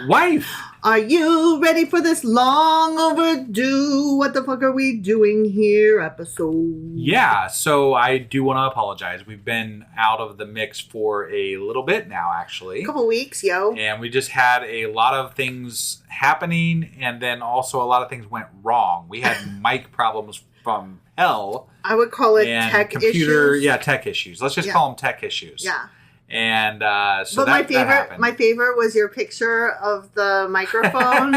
Wife! Are you ready for this long overdue what the fuck are we doing here episode? Yeah, so I do want to apologize. We've been out of the mix for a little bit now, actually. A couple weeks, yo. And we just had a lot of things happening, and then also a lot of things went wrong. We had mic problems from hell. I would call it and tech computer, issues. Yeah, tech issues. Let's just call them tech issues. Yeah. And so but that happened. my favorite was your picture of the microphone.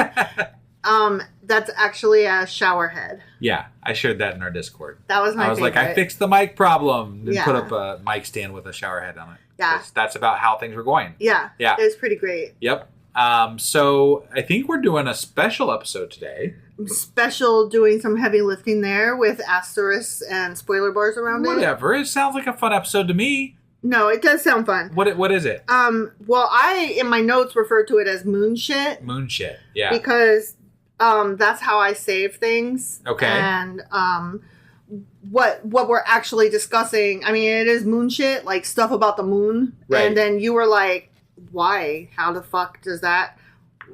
That's actually a shower head. Yeah, I shared that in our Discord. That was my favorite. I was like, I fixed the mic problem. And Yeah. put up a mic stand with a shower head on it. Yeah. That's about how things were going. Yeah. Yeah. It was pretty great. Yep. So I think we're doing a special episode today. Special, doing some heavy lifting there with asterisks and spoiler bars around it. Whatever. It sounds like a fun episode to me. No, it does sound fun. What is it? Well, I, in my notes, refer to it as moon shit. Moon shit, yeah. Because that's how I save things. Okay. And what we're actually discussing, I mean, it is moon shit, like stuff about the moon. Right. And then you were like, why? How the fuck does that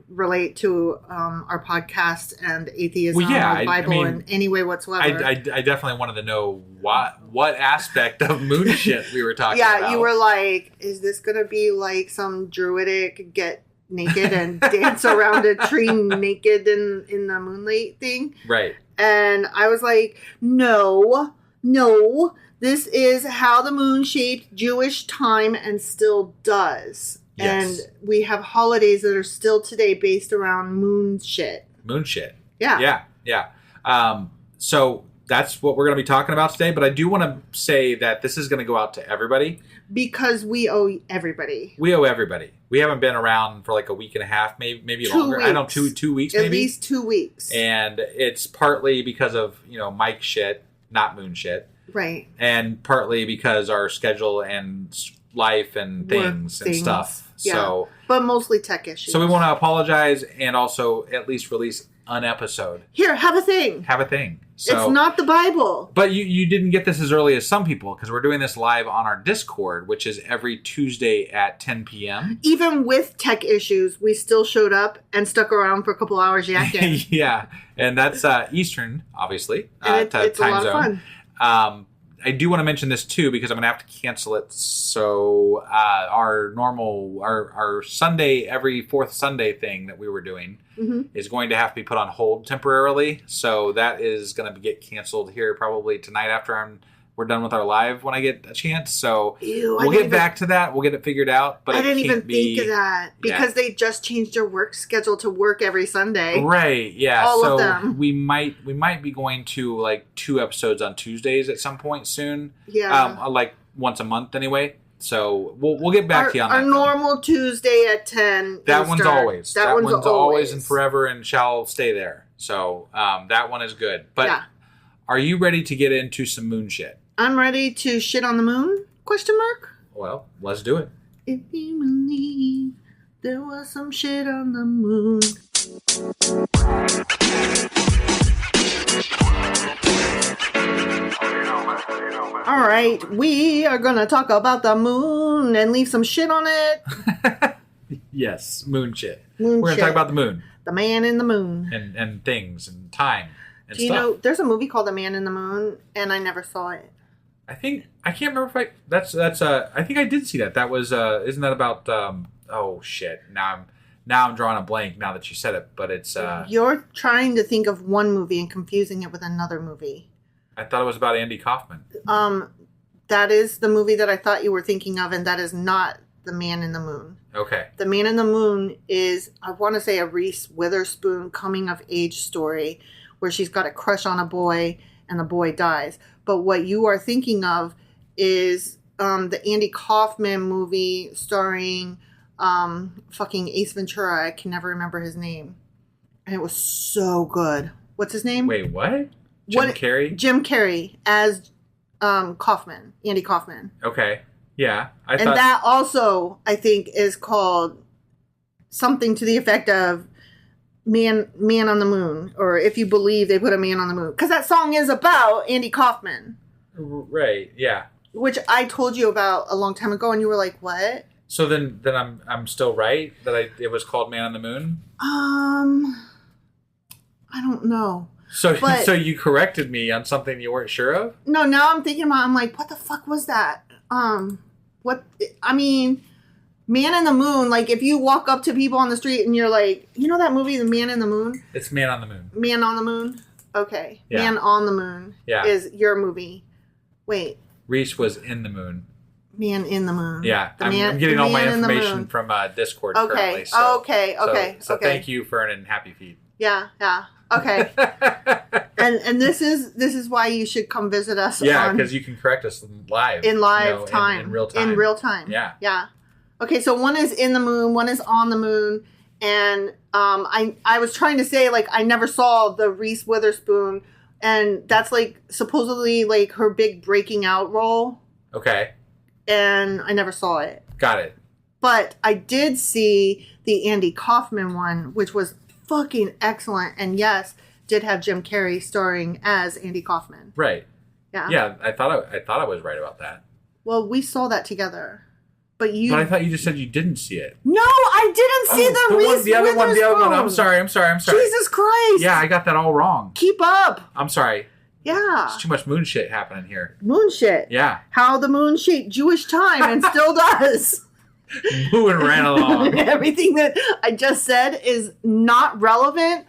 relate to our podcast and atheism or Bible in any way whatsoever? I definitely wanted to know what aspect of moon shit we were talking about. Yeah, you were like, is this going to be like some druidic get naked and dance around a tree naked in the moonlight thing? Right. And I was like, no, this is how the moon shaped Jewish time and still does. Yes. And we have holidays that are still today based around moon shit. Moon shit. Yeah. Yeah. So that's what we're going to be talking about today. But I do want to say that this is going to go out to everybody. Because we owe everybody. We owe everybody. We haven't been around for like a week and a half, maybe 2 longer. weeks. I don't know, 2 weeks maybe. At least 2 weeks. And it's partly because of, Mike shit, not moon shit. Right. And partly because our schedule and life and things and stuff. Yeah. So, but mostly tech issues. So we want to apologize and also at least release an episode. Here, have a thing. So, it's not the Bible. But you didn't get this as early as some people because we're doing this live on our Discord, which is every Tuesday at 10 p.m. Even with tech issues, we still showed up and stuck around for a couple hours yakking. Yeah, and that's Eastern, obviously. And it's time a lot zone. of fun. I do want to mention this too because I'm going to have to cancel it. So our Sunday, every fourth Sunday thing that we were doing is going to have to be put on hold temporarily. So that is going to get canceled here probably tonight after we're done with our live when I get a chance. So we'll get back to that. We'll get it figured out. But I didn't even think of that because they just changed their work schedule to work every Sunday. Right. Yeah. All of them. We might be going to like 2 episodes on Tuesdays at some point soon. Yeah. Like once a month anyway. So we'll get back to you on that. Our normal Tuesday at 10. That one's always. That one's always and forever and shall stay there. So that one is good. But are you ready to get into some moon shit? I'm ready to shit on the moon? ? Well, let's do it. If you believe there was some shit on the moon. All right, we are going to talk about the moon and leave some shit on it. Yes, moon shit. Moon We're going to talk about the moon. The man in the moon. And things and time and Do you know, there's a movie called The Man in the Moon, and I never saw it. I can't remember if I think I did see that. That was isn't that about oh shit. Now I'm drawing a blank now that you said it, but it's You're trying to think of one movie and confusing it with another movie. I thought it was about Andy Kaufman. That is the movie that I thought you were thinking of, and that is not The Man in the Moon. Okay. The Man in the Moon is, I want to say, a Reese Witherspoon coming of age story where she's got a crush on a boy and the boy dies. But what you are thinking of is the Andy Kaufman movie starring fucking Ace Ventura. I can never remember his name. And it was so good. What's his name? Wait, what? Jim Carrey? Jim Carrey as Kaufman. Andy Kaufman. Okay. Yeah. And that also, I think, is called something to the effect of Man on the Moon, or If You Believe They Put a Man on the Moon. Because that song is about Andy Kaufman. Right, yeah. Which I told you about a long time ago, and you were like, what? So then I'm still right that it was called Man on the Moon? I don't know. So you corrected me on something you weren't sure of? No, now I'm thinking about. I'm like, what the fuck was that? Man in the Moon. Like, if you walk up to people on the street and you're like, you know that movie, The Man in the Moon? It's Man on the Moon. Man on the Moon. Okay. Yeah. Man on the Moon. Yeah. Is your movie. Wait. Reese was in the moon. Man in the Moon. Yeah, I'm getting all my information from Discord currently. So, okay. So thank you, Fern, and happy feet. Yeah. Okay. and this is why you should come visit us. Yeah, because you can correct us live. In live time. In real time. In real time. Yeah. Yeah. Okay, so one is in the moon, one is on the moon, and I was trying to say, like, I never saw the Reese Witherspoon, and that's, like, supposedly, like, her big breaking out role. Okay. And I never saw it. Got it. But I did see the Andy Kaufman one, which was fucking excellent, and yes, did have Jim Carrey starring as Andy Kaufman. Right. Yeah. Yeah, I thought I was right about that. Well, we saw that together. But I thought you just said you didn't see it. No, I didn't see the Reese the other Witherspoon. one. I'm sorry. Jesus Christ. Yeah, I got that all wrong. Keep up. I'm sorry. Yeah. There's too much moon shit happening here. Moon shit. Yeah. How the moon shaped Jewish time and still does. Moving ran along. Everything that I just said is not relevant,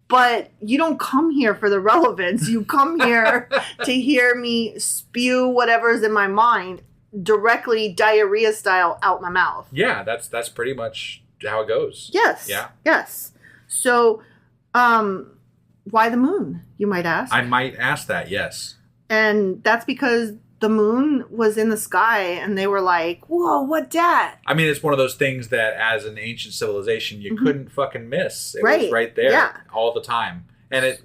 but you don't come here for the relevance. You come here to hear me spew whatever's in my mind directly diarrhea style out my mouth. Yeah, that's pretty much how it goes. Yes. Yeah. Yes. So, why the moon, you might ask? I might ask that, yes. And that's because the moon was in the sky and they were like, whoa, what that? I mean, it's one of those things that as an ancient civilization, you couldn't fucking miss. It was right there all the time. And it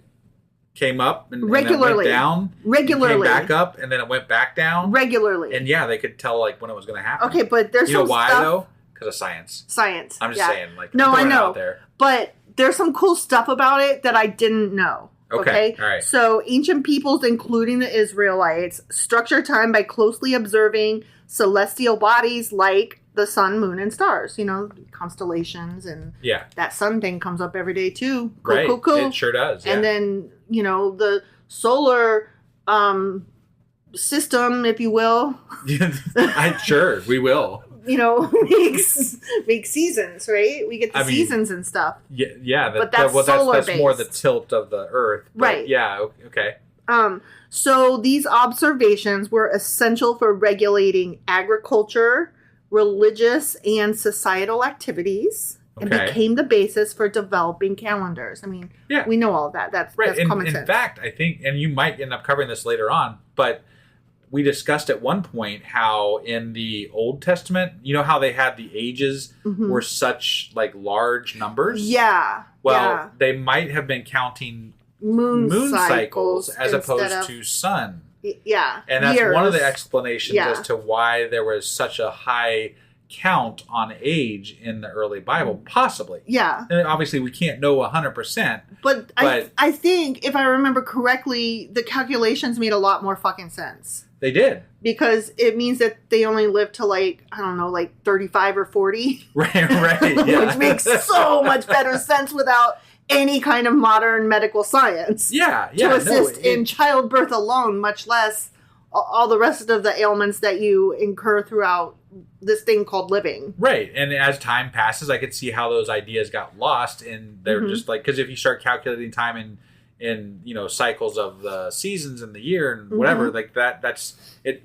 came up and then it went down. Regularly. It came back up and then it went back down. Regularly. And yeah, they could tell like when it was going to happen. Okay, but there's some why stuff... though? Because of science. Science. I'm just saying. Like, no, I know. Out there. But there's some cool stuff about it that I didn't know. Okay. All right. So ancient peoples, including the Israelites, structure time by closely observing celestial bodies like the sun, moon, and stars. You know, constellations, and that sun thing comes up every day too. Cool. It sure does. Yeah. And then, you know, the solar system, if you will. Sure, we will. You know, makes seasons, right? We get the seasons and stuff. Yeah. But that's solar-based. More the tilt of the Earth. Right. Yeah, okay. So these observations were essential for regulating agriculture, religious, and societal activities, and became the basis for developing calendars. I mean, we know all of that. That's common sense. In fact, I think, and you might end up covering this later on, but we discussed at one point how in the Old Testament, you know how they had the ages were such like large numbers? Yeah. Well, they might have been counting moon cycles as opposed to sun. Yeah. And that's one of the explanations as to why there was such a high count on age in the early Bible, possibly. Yeah. And obviously we can't know 100%. But I think, if I remember correctly, the calculations made a lot more fucking sense. They did. Because it means that they only lived to like 35 or 40. Right, yeah. Which makes so much better sense without any kind of modern medical science. Yeah. To assist in childbirth alone, much less all the rest of the ailments that you incur throughout this thing called living. Right. And as time passes, I could see how those ideas got lost, and they're just like, because if you start calculating time in you know, cycles of the seasons and the year and whatever, like that's it.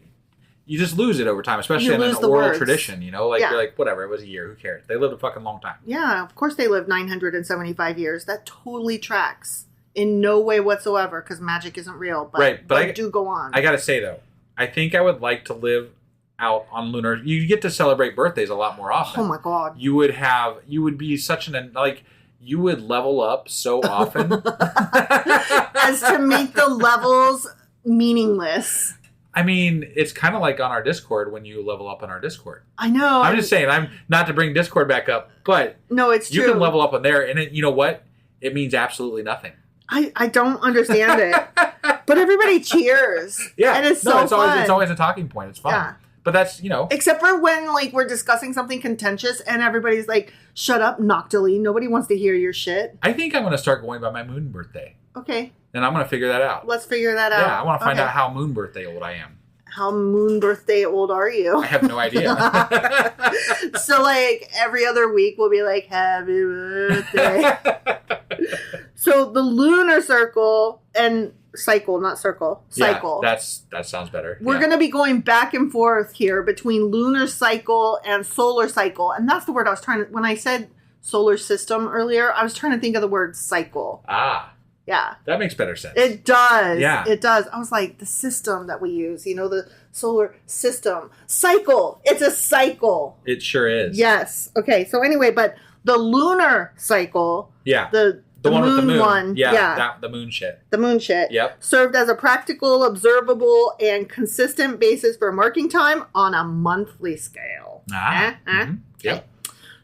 You just lose it over time, especially in an oral tradition, you know, like you're like, whatever, it was a year, who cares? They lived a fucking long time. Yeah, of course they lived 975 years. That totally tracks in no way whatsoever, because magic isn't real. But, but I do go on. I gotta say though, I think I would like to live out on lunar. You get to celebrate birthdays a lot more often. Oh my God. You would be such you would level up so often. As to make the levels meaningless. I mean, it's kind of like on our Discord when you level up on our Discord. I know. I'm just saying, I'm not to bring Discord back up, but no, it's true. You can level up on there, and you know what? It means absolutely nothing. I don't understand it. But everybody cheers. Yeah. And it's so fun. It's always a talking point. It's fun. Yeah. But that's, Except for when, like, we're discussing something contentious and everybody's like, shut up, Noctily. Nobody wants to hear your shit. I think I'm going to start going by my moon birthday. Okay. And I'm going to figure that out. Let's figure that out. Yeah, I want to find out how moon birthday old I am. How moon birthday old are you? I have no idea. So, like, every other week we'll be like, happy birthday. So, the lunar cycle and cycle, not circle, cycle. Yeah, that sounds better. We're going to be going back and forth here between lunar cycle and solar cycle. And that's the word I was trying to, when I said solar system earlier, I was trying to think of the word cycle. Ah. Yeah. That makes better sense. It does. Yeah. It does. I was like, the system that we use, the solar system. Cycle. It's a cycle. It sure is. Yes. Okay. So anyway, but the lunar cycle. Yeah. The one moon with the moon. one. Yeah. The moon shit. The moon shit. Yep. Served as a practical, observable, and consistent basis for marking time on a monthly scale. Ah. Mm-hmm. Yep. Okay.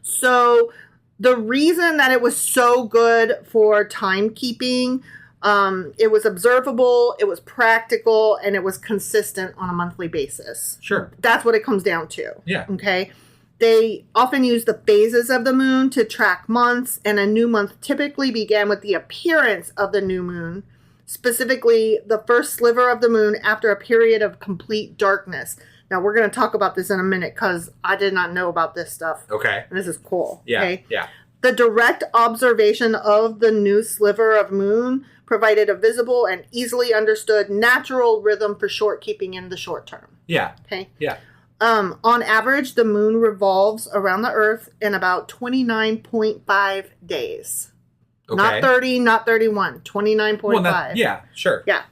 So the reason that it was so good for timekeeping, it was observable, it was practical, and it was consistent on a monthly basis. Sure. That's what it comes down to. Yeah. Okay. They often use the phases of the moon to track months, and a new month typically began with the appearance of the new moon, specifically the first sliver of the moon after a period of complete darkness. Now, we're going to talk about this in a minute because I did not know about this stuff. Okay. And this is cool. Yeah. Okay? Yeah. The direct observation of the new sliver of moon provided a visible and easily understood natural rhythm for short keeping in the short term. Yeah. Okay. Yeah. On average, the moon revolves around the Earth in about 29.5 days. Okay. Not 30, not 31. 29.5. Well, yeah, sure. Yeah.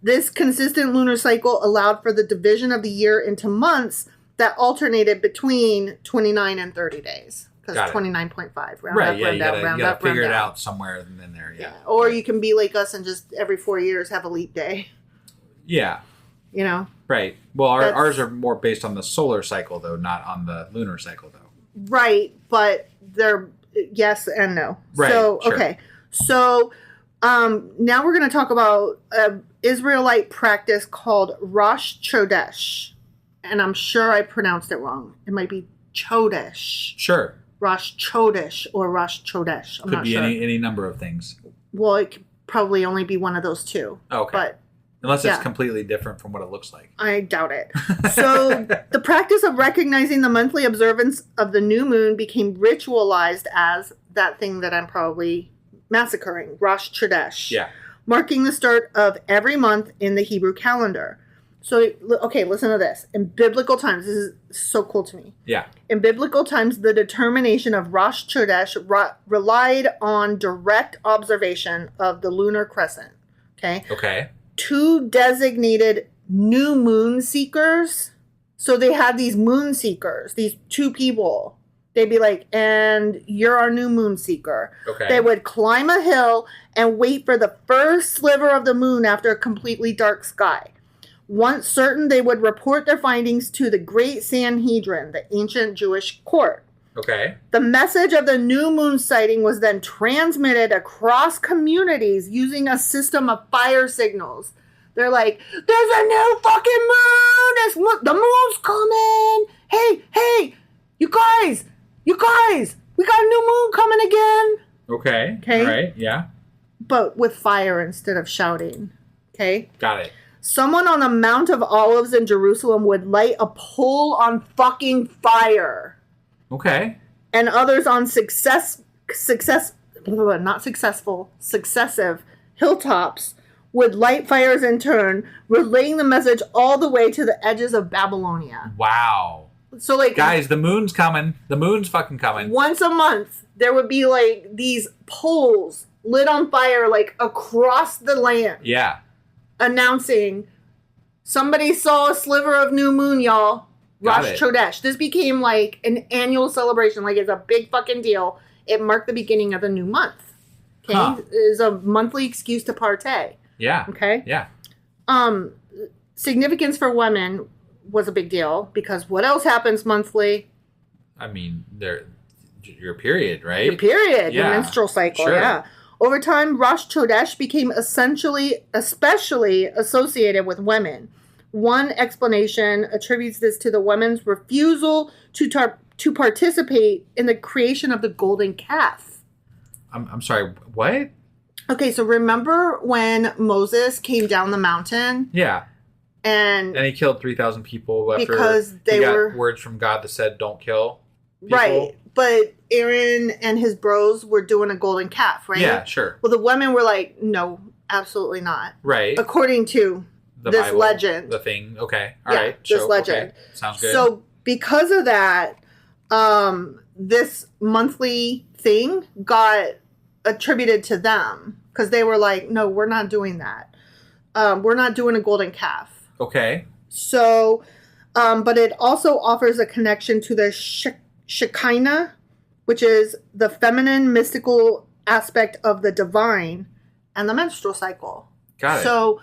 This consistent lunar cycle allowed for the division of the year into months that alternated between 29 and 30 days. Because 29.5. Round right, up, yeah, round down, you gotta figure it out somewhere in there, yeah. Or you can be like us and just every 4 years have a leap day. Yeah. Right. Well, ours are more based on the solar cycle, though, not on the lunar cycle, though. Right, but they're yes and no. Right, So, sure. okay. So, now we're going to talk about Israelite practice called Rosh Chodesh. And I'm sure I pronounced it wrong. It might be Chodesh. Sure. Rosh Chodesh or Rosh Chodesh. I'm Could not be sure. any number of things. Well, it could probably only be one of those two. Okay. But unless it's yeah. completely different from what it looks like. I doubt it. So the practice of recognizing the monthly observance of the new moon became ritualized as that thing that I'm probably massacring, Rosh Chodesh. Yeah. Marking the start of every month in the Hebrew calendar. So, okay, listen to this. In biblical times, this is so cool to me. Yeah. In biblical times, the determination of Rosh Chodesh relied on direct observation of the lunar crescent. Okay? Okay. 2 designated new moon seekers. So they had these moon seekers, these 2 people. They'd be like, and you're our new moon seeker. Okay. They would climb a hill and wait for the first sliver of the moon after a completely dark sky. Once certain, they would report their findings to the Great Sanhedrin, the ancient Jewish court. Okay. The message of the new moon sighting was then transmitted across communities using a system of fire signals. They're like, there's a new fucking moon! The moon's coming! Hey, you guys! We got a new moon coming again! Okay. Okay. All right, yeah. But with fire instead of shouting. Okay? Got it. Someone on the Mount of Olives in Jerusalem would light a pole on fucking fire. Okay. And others on successive hilltops would light fires in turn, relaying the message all the way to the edges of Babylonia. Wow. So, like, guys, the moon's coming. The moon's fucking coming. Once a month, there would be, like, these poles lit on fire, like, across the land. Yeah. Announcing, somebody saw a sliver of new moon, y'all. Got Rosh it. Chodesh. This became, like, an annual celebration. Like, it's a big fucking deal. It marked the beginning of a new month. Okay? Huh. It is a monthly excuse to partay. Yeah. Okay? Yeah. Significance for women was a big deal because what else happens monthly? I mean, your period, right? Your period, your Yeah. menstrual cycle, Sure. yeah. Over time, Rosh Chodesh became especially associated with women, One explanation attributes this to the women's refusal to participate in the creation of the golden calf. I'm sorry, what? Okay, so remember when Moses came down the mountain? Yeah. And he killed 3,000 people after because they got words from God that said, don't kill people. Right. But Aaron and his bros were doing a golden calf, right? Yeah, sure. Well, the women were like, no, absolutely not. Right. According to this Bible, legend. The thing. Okay. All right. This legend. Okay. Sounds good. So because of that, this monthly thing got attributed to them because they were like, no, we're not doing that. We're not doing a golden calf. Okay. So, but it also offers a connection to the Shekinah, which is the feminine mystical aspect of the divine and the menstrual cycle. Got it. So,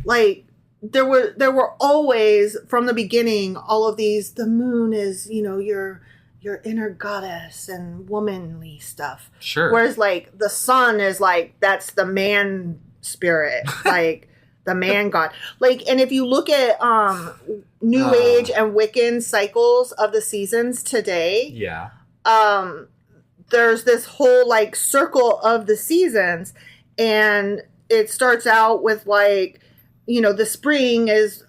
like, there were always, from the beginning, all of these, the moon is, your inner goddess and womanly stuff. Sure. Whereas, like, the sun is, like, that's the man spirit. Like, the man god. Like, and if you look at New Age and Wiccan cycles of the seasons today, yeah, there's this whole like circle of the seasons, and it starts out with like, the spring is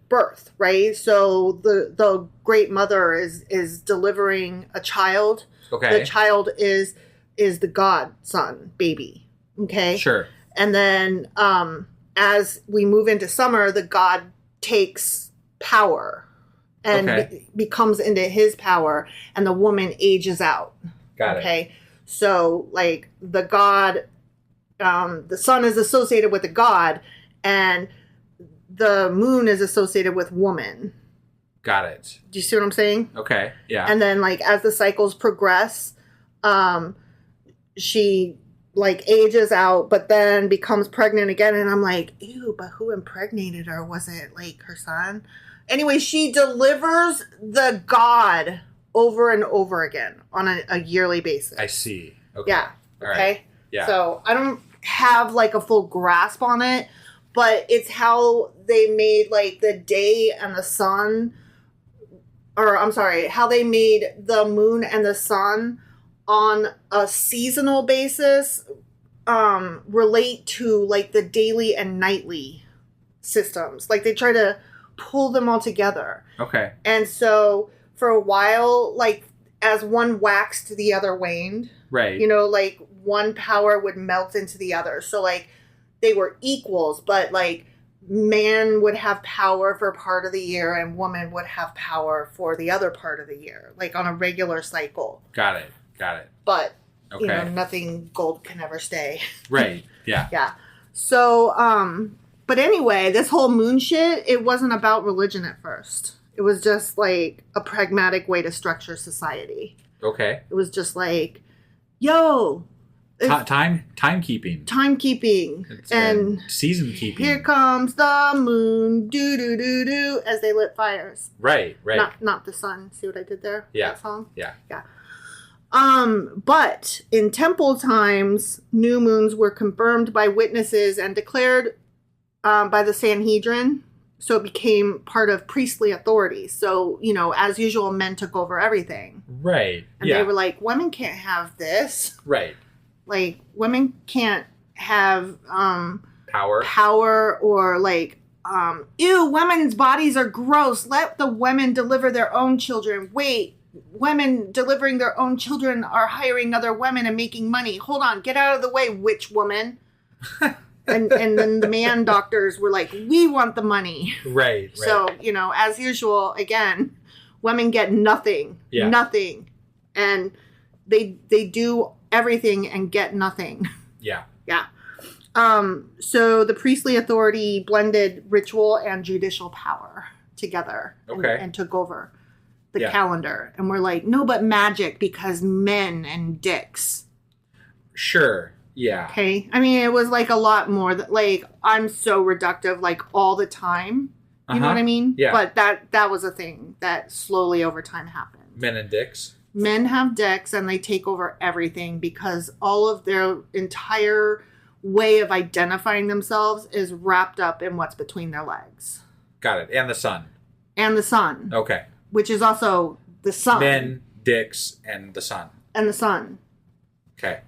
birth, right? So the great mother is delivering a child. Okay. The child is the godson baby. Okay. Sure. And then as we move into summer, the god takes power and becomes into his power, and the woman ages out. Got it. Okay. So, like, the god, the sun is associated with the god, and the moon is associated with woman. Got it. Do you see what I'm saying? Okay. Yeah. And then, like, as the cycles progress, she like ages out, but then becomes pregnant again. And I'm like, ew, but who impregnated her? Was it like her son? Anyway, she delivers the god over and over again on a yearly basis. I see. Okay. Yeah. All Okay. Right. Yeah. So I don't have like a full grasp on it, but it's how they made like the day and the sun, or I'm sorry, how they made the moon and the sun on a seasonal basis relate to like the daily and nightly systems. Like they try to pull them all together. Okay. And so for a while, like as one waxed, the other waned. Right. Like one power would melt into the other. So like they were equals, but like man would have power for part of the year and woman would have power for the other part of the year, like on a regular cycle. Got it. But, okay. Nothing gold can ever stay. Right. Yeah. Yeah. So, but anyway, this whole moon shit, it wasn't about religion at first. It was just like a pragmatic way to structure society. Okay. It was just like, yo. Timekeeping. Timekeeping. And season keeping. Here comes the moon, do, as they lit fires. Right. Not the sun. See what I did there? Yeah. That song? Yeah. But in temple times, new moons were confirmed by witnesses and declared by the Sanhedrin. So it became part of priestly authority. So, as usual, men took over everything. Right. And they were like, women can't have this. Right. Like, women can't have power or like, ew, women's bodies are gross. Let the women deliver their own children. Wait. Women delivering their own children are hiring other women and making money. Hold on, get out of the way, witch woman. and then the man doctors were like, we want the money. Right. So, as usual, again, women get nothing. Yeah. Nothing. And they do everything and get nothing. Yeah. Yeah. So the priestly authority blended ritual and judicial power together and took over the calendar. And we're like, no, but magic because men and dicks. Sure. Yeah. Okay. I mean, it was like a lot more that like, I'm so reductive like all the time. You know what I mean? Yeah. But that was a thing that slowly over time happened. Men and dicks. Men have dicks and they take over everything because all of their entire way of identifying themselves is wrapped up in what's between their legs. Got it. And the sun. And the sun. Okay. Which is also the sun. Men, dicks, and the sun. And the sun. Okay.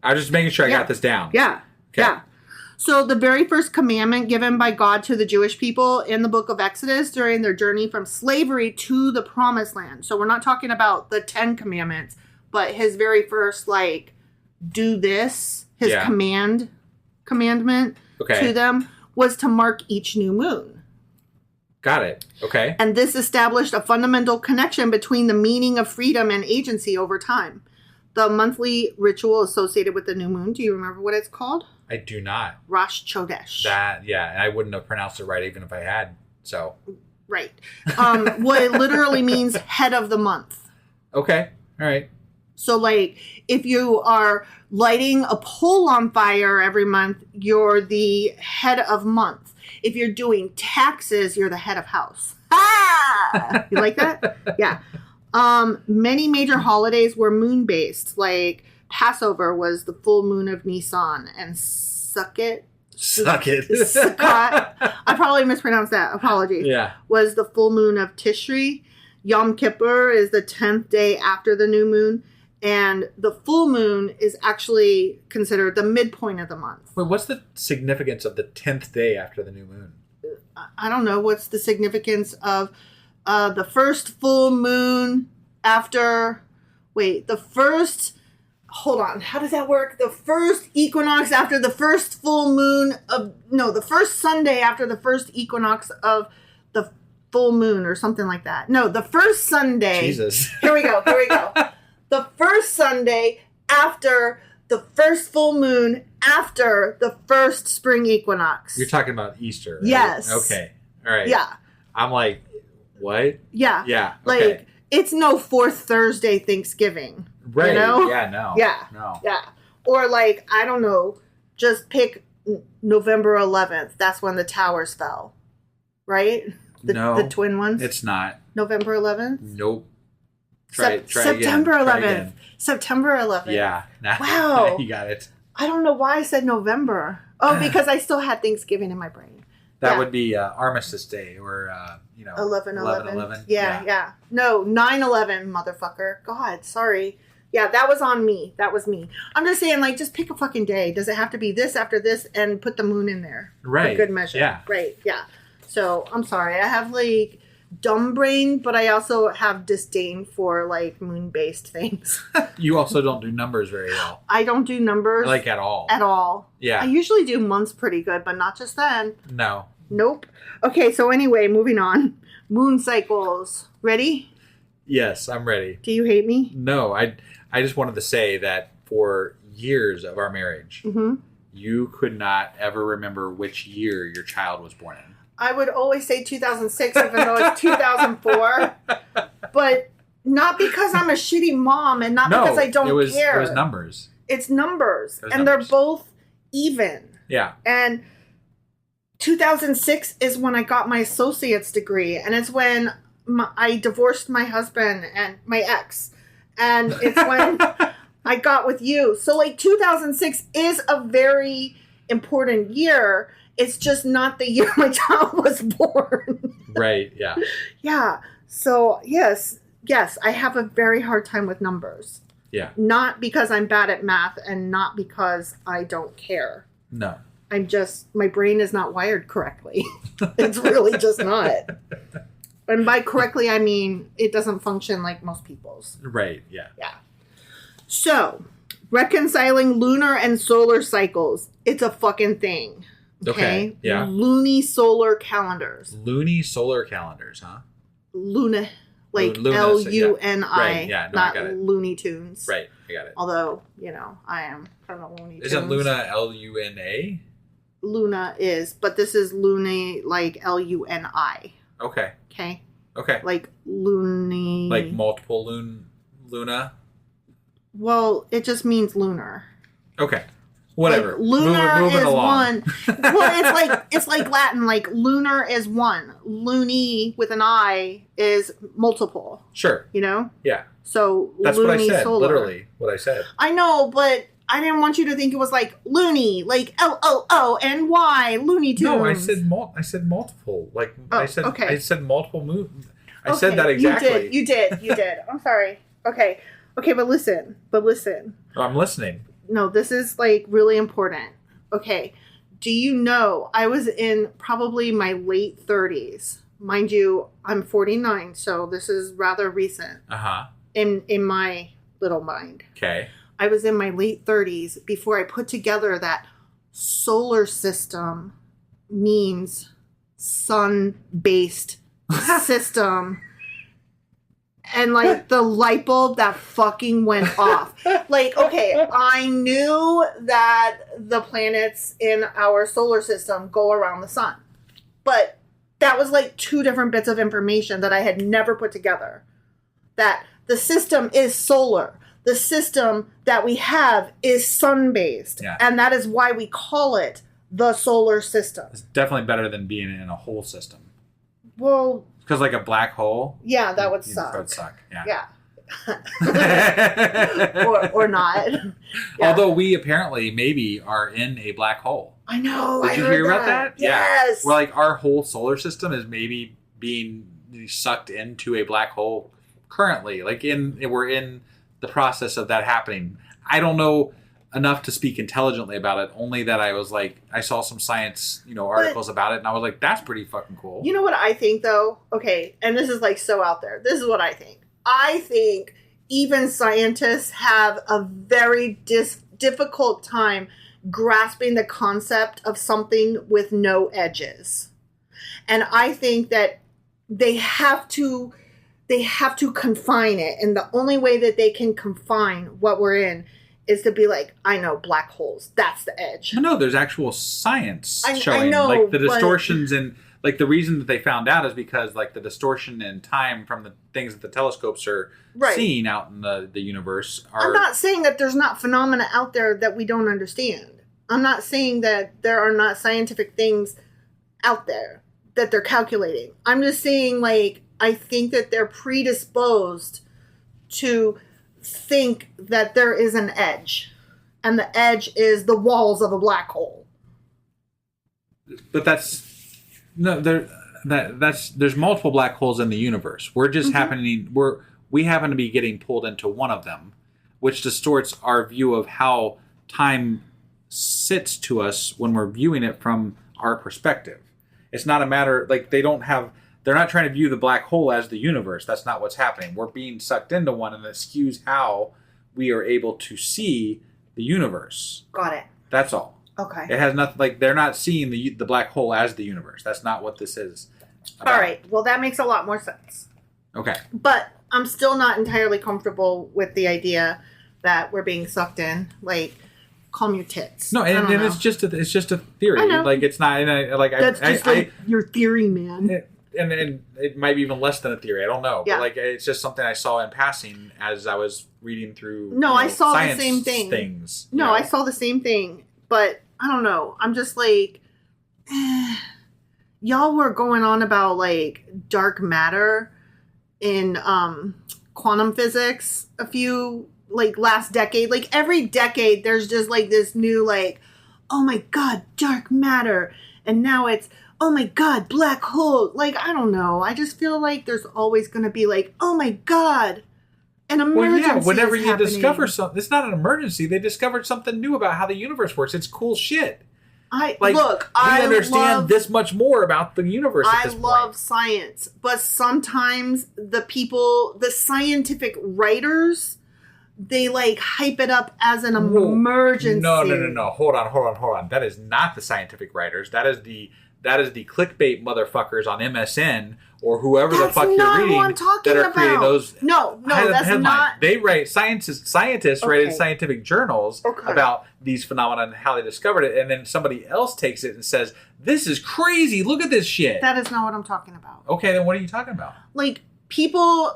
I was just making sure I got this down. Yeah. Okay. Yeah. So the very first commandment given by God to the Jewish people in the book of Exodus during their journey from slavery to the promised land. So we're not talking about the 10 commandments, but his very first, like, do this, his commandment to them was to mark each new moon. Got it. Okay. And this established a fundamental connection between the meaning of freedom and agency over time. The monthly ritual associated with the new moon, do you remember what it's called? I do not. Rosh Chodesh. And I wouldn't have pronounced it right even if I had, so. Right. What it literally means head of the month. Okay. All right. So, like, if you are lighting a pole on fire every month, you're the head of month. If you're doing taxes, you're the head of house. Ah! You like that? Yeah. Many major holidays were moon-based, like Passover was the full moon of Nisan, and Sukkot. I probably mispronounced that. Apologies. Yeah. Was the full moon of Tishri. Yom Kippur is the 10th day after the new moon. And the full moon is actually considered the midpoint of the month. Wait, what's the significance of the 10th day after the new moon? I don't know. What's the significance of the first full moon after... Wait, the first... Hold on. How does that work? The first equinox after the first full moon of... No, the first Sunday after the first equinox of the full moon or something like that. No, the first Sunday... Jesus. Here we go. The first Sunday after the first full moon after the first spring equinox. You're talking about Easter, right? Yes. Okay. All right. Yeah. I'm like, what? Yeah. Yeah. Okay. Like, it's no fourth Thursday Thanksgiving. Right. You know? Yeah, no. Yeah. No. Yeah. Or, like, I don't know, just pick November 11th. That's when the towers fell. Right? The twin ones? It's not. November 11th? Nope. September again. 11th. September 11th. Yeah. Wow. You got it. I don't know why I said November. Oh, because I still had Thanksgiving in my brain. That would be Armistice Day or, 11/11. Yeah. No, 9/11, motherfucker. God, sorry. Yeah, that was on me. That was me. I'm just saying, like, just pick a fucking day. Does it have to be this after this and put the moon in there? Right. For good measure. Yeah. Right, yeah. So, I'm sorry. I have, like, dumb brain, but I also have disdain for, like, moon-based things. You also don't do numbers very well. I don't do numbers. Like, at all. At all. Yeah. I usually do months pretty good, but not just then. No. Nope. Okay, so anyway, moving on. Moon cycles. Ready? Yes, I'm ready. Do you hate me? No, I just wanted to say that for years of our marriage, you could not ever remember which year your child was born in. I would always say 2006, even though it's 2004. But not because I'm a shitty mom and not because I don't care. It was numbers. It's numbers. They're both even. Yeah. And 2006 is when I got my associate's degree. And it's when I divorced my husband and my ex. And it's when I got with you. So, like, 2006 is a very important year. It's just not the year my child was born. Right, yeah. Yeah. So, yes, I have a very hard time with numbers. Yeah. Not because I'm bad at math and not because I don't care. No. My brain is not wired correctly. It's really just not. And by correctly, I mean it doesn't function like most people's. Right, yeah. Yeah. So, reconciling lunar and solar cycles. It's a fucking thing. Okay? Yeah. Luni-solar calendars. Luni-solar calendars, huh? Luna, like Luna, L-U-N-I. Right, yeah, no, I got it. Looney Tunes. Right, I got it. Although, I am kind of Looney Tunes. Isn't Luna L-U-N-A? Luna is, but this is Luni, like L-U-N-I. Okay. Okay? Okay. Like loony. Like multiple Luna? Well, it just means lunar. Okay. Whatever. Like, lunar moving is along. one. Well, it's like Latin. Like lunar is one. Loony with an I is multiple. Sure. You know? Yeah. So that's what I said. solar. Literally what I said. I know, but I didn't want you to think it was like loony, like LOONY, Looney Tunes. No, I said multiple. Like I said multiple movies. I said that exactly. You did. I'm sorry. Okay, but listen. Oh, I'm listening. No, this is like really important. Okay, do you know I was in probably my late 30s? Mind you, I'm 49, so this is rather recent. In my little mind. Okay. I was in my late 30s before I put together that solar system means sun-based system. And like the light bulb that fucking went off. Like, okay, I knew that the planets in our solar system go around the sun. But that was like two different bits of information that I had never put together. That the system is solar. The system that we have is sun-based. Yeah. And that is why we call it the solar system. It's definitely better than being in a whole system. Well... Because like a black hole... Yeah, that would suck. That would suck, Yeah. or not. Yeah. Although we apparently maybe are in a black hole. I know. Did you hear about that? Yes. Yeah. Where like our whole solar system is maybe being sucked into a black hole currently. Like we're in the process of that happening. I don't know enough to speak intelligently about it, only that I was like, I saw some science, articles about it, and I was like, that's pretty fucking cool. You know what I think, though? Okay, and this is like so out there. This is what I think. I think even scientists have a very difficult time grasping the concept of something with no edges. And I think that they have to confine it, and the only way that they can confine what we're in is to be like, I know, black holes. That's the edge. No, there's actual science showing. I know, like the distortions and like the reason that they found out is because like the distortion in time from the things that the telescopes are seeing out in the universe are... I'm not saying that there's not phenomena out there that we don't understand. I'm not saying that there are not scientific things out there that they're calculating. I'm just saying, like, I think that they're predisposed to think that there is an edge, and the edge is the walls of a black hole. But there's multiple black holes in the universe. We're just we happen to be getting pulled into one of them, which distorts our view of how time sits to us when we're viewing it from our perspective. It's not a matter like they're not trying to view the black hole as the universe. That's not what's happening. We're being sucked into one, and it skews how we are able to see the universe. Got it. That's all. Okay. It has nothing, like, they're not seeing the black hole as the universe. That's not what this is about. All right. Well, that makes a lot more sense. Okay. But I'm still not entirely comfortable with the idea that we're being sucked in. Like, calm your tits. No, and it's just a theory. I know. Like, it's not like that's just your theory, man. And it might be even less than a theory. I don't know. Yeah. But like, it's just something I saw in passing as I was reading through. No, I saw the science same thing. Things. No, I saw the same thing, but I don't know. I'm just like, y'all were going on about like dark matter in quantum physics a few last decade. Like every decade, there's just like this new like, oh my god, dark matter, and now it's, oh my god, black hole. Like, I don't know. I just feel like there's always going to be like, oh my god, an emergency. Well, yeah, whenever you happening. discover something, it's not an emergency. They discovered something new about how the universe works. It's cool shit. I we understand this much more about the universe at this point. I love science, but sometimes the scientific writers, they like hype it up as an emergency. No. Hold on. That is not the scientific writers. That is the clickbait motherfuckers on MSN or whoever the fuck you're reading that are creating those. No, that's headline. not. They write scientists write in scientific journals about these phenomena and how they discovered it, and then somebody else takes it and says, "This is crazy. Look at this shit." That is not what I'm talking about. Okay, then what are you talking about? Like people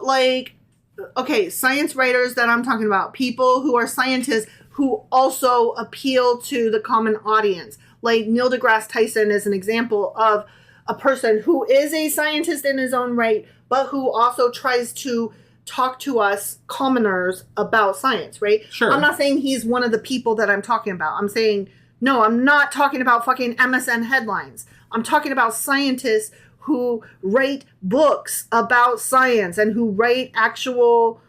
science writers that I'm talking about, people who are scientists who also appeal to the common audience. Like Neil deGrasse Tyson is an example of a person who is a scientist in his own right, but who also tries to talk to us commoners about science, right? Sure. I'm not saying he's one of the people that I'm talking about. I'm saying, no, I'm not talking about fucking MSN headlines. I'm talking about scientists who write books about science and who write actual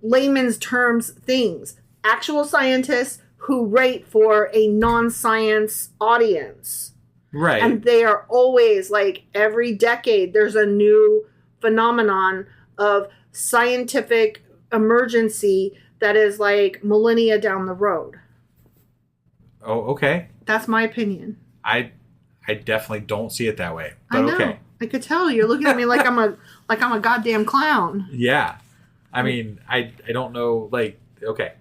layman's terms things. Actual scientists who write for a non-science audience. Right. And they are always, like, every decade there's a new phenomenon of scientific emergency that is like millennia down the road. Oh, okay. That's my opinion. I definitely don't see it that way. But I know. okay. I could tell you're looking at me like I'm a goddamn clown. Yeah. I mean, I don't know, like, okay.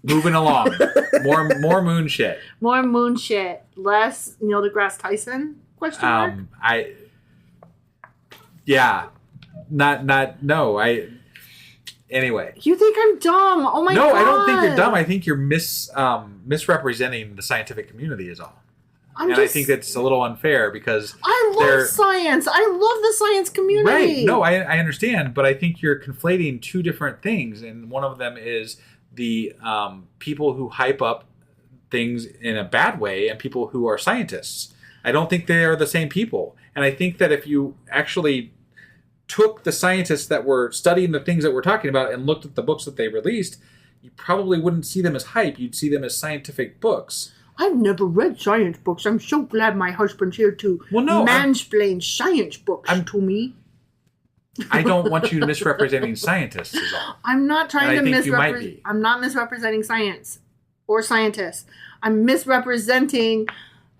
Moving along. More moon shit. More moon shit. Less Neil deGrasse Tyson? Question mark? Anyway. You think I'm dumb? Oh my god. No, I don't think you're dumb. I think you're misrepresenting the scientific community is all. I think that's a little unfair because I love science. I love the science community. Right. No, I understand, but I think you're conflating two different things, and one of them is the people who hype up things in a bad way and people who are scientists. I don't think they are the same people. And I think that if you actually took the scientists that were studying the things that we're talking about and looked at the books that they released, you probably wouldn't see them as hype. You'd see them as scientific books. I've never read science books. I'm so glad my husband's here to mansplain science books to me. I don't want you misrepresenting scientists is all. I'm not trying to misrepresent. I'm not misrepresenting science or scientists. I'm misrepresenting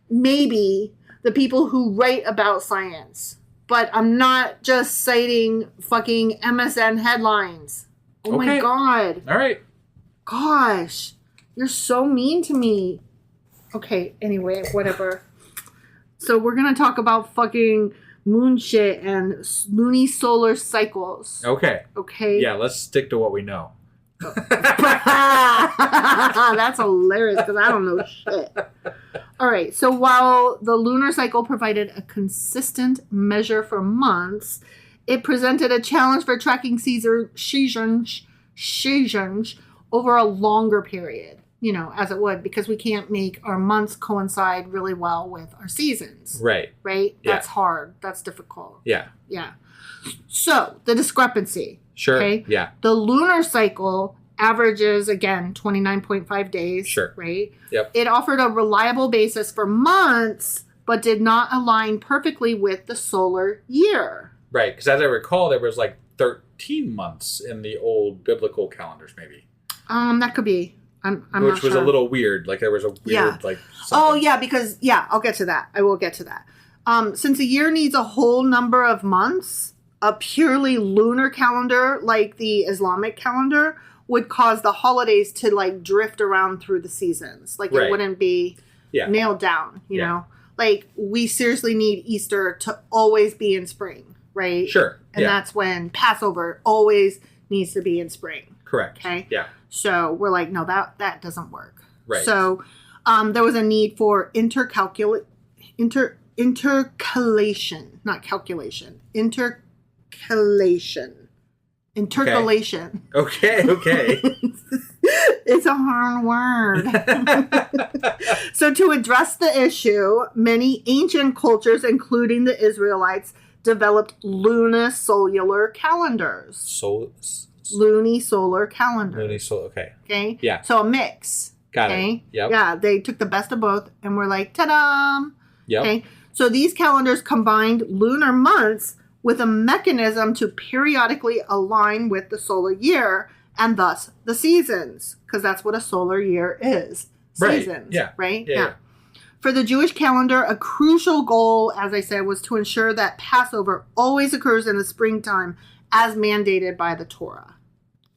maybe the people who write about science. But I'm not just citing fucking MSN headlines. Oh my god. All right. Gosh. You're so mean to me. Okay, anyway, whatever. So we're going to talk about fucking moon shit and lunar-solar cycles. Okay. Okay? Yeah, let's stick to what we know. That's hilarious because I don't know shit. All right, so while the lunar cycle provided a consistent measure for months, it presented a challenge for tracking seasons over a longer period. You know, as it would, because we can't make our months coincide really well with our seasons. Right. Right? That's hard. That's difficult. Yeah. Yeah. So, the discrepancy. Sure. Okay? Yeah. The lunar cycle averages, again, 29.5 days. Sure. Right? Yep. It offered a reliable basis for months, but did not align perfectly with the solar year. Right. Because as I recall, there was like 13 months in the old biblical calendars, maybe. That could be. I'm Which was a little weird. Like there was a weird like. Something. Oh yeah, because I'll get to that. I will get to that. Since a year needs a whole number of months, a purely lunar calendar like the Islamic calendar would cause the holidays to like drift around through the seasons. Like it wouldn't be nailed down. You know, like we seriously need Easter to always be in spring, right? Sure. And that's when Passover always needs to be in spring. Correct. Okay. Yeah. So we're like, no, that doesn't work. Right. So there was a need for intercalation. Intercalation. Okay. It's a hard word. So to address the issue, many ancient cultures, including the Israelites, developed lunar-solar calendars. Luni-solar calendar. Luni-solar, okay. Okay? Yeah. So a mix. Got it. Yep. Yeah, they took the best of both and were like, ta-da! Yep. Okay? So these calendars combined lunar months with a mechanism to periodically align with the solar year and thus the seasons. Because that's what a solar year is. Seasons. Yeah. Right? Yeah. For the Jewish calendar, a crucial goal, as I said, was to ensure that Passover always occurs in the springtime as mandated by the Torah.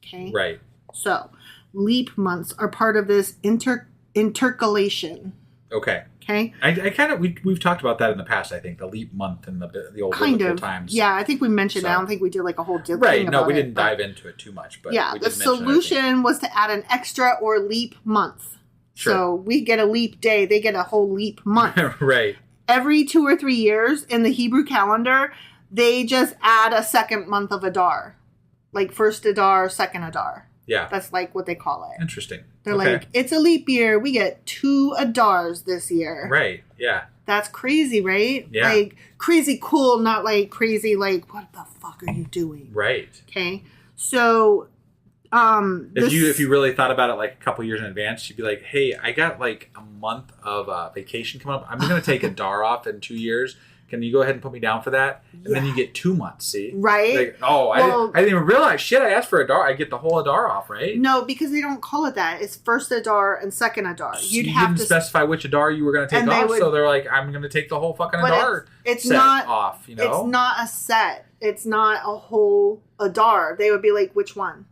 Okay? Right. So, leap months are part of this intercalation. Okay. Okay? I kind of, we've talked about that in the past, I think, the leap month in the old biblical times. Yeah, I think we mentioned it. I don't think we did like a whole thing Right, no, about we didn't dive into it too much. But yeah, the solution was to add an extra or leap month. Sure. So, we get a leap day, they get a whole leap month. Right. Every 2 or 3 years in the Hebrew calendar, they just add a second month of Adar. Like first Adar, second Adar. Yeah. That's like what they call it. Interesting. They're like, it's a leap year. We get 2 Adars this year. Right. Yeah. That's crazy, right? Yeah. Like crazy cool, not like crazy like, what the fuck are you doing? Right. Okay. So if you really thought about it like a couple years in advance, you'd be like, hey, I got like a month of vacation coming up. I'm going to take a DAR off in 2 years. Can you go ahead and put me down for that? And then you get 2 months, see? Right. Like, I didn't even realize. Shit, I asked for a DAR. I get the whole Adar off, right? No, because they don't call it that. It's first Adar and second Adar. You didn't specify which Adar you were going to take off, so they're like, I'm going to take the whole fucking Adar it's not off, you know? It's not a set. It's not a whole Adar. They would be like, which one?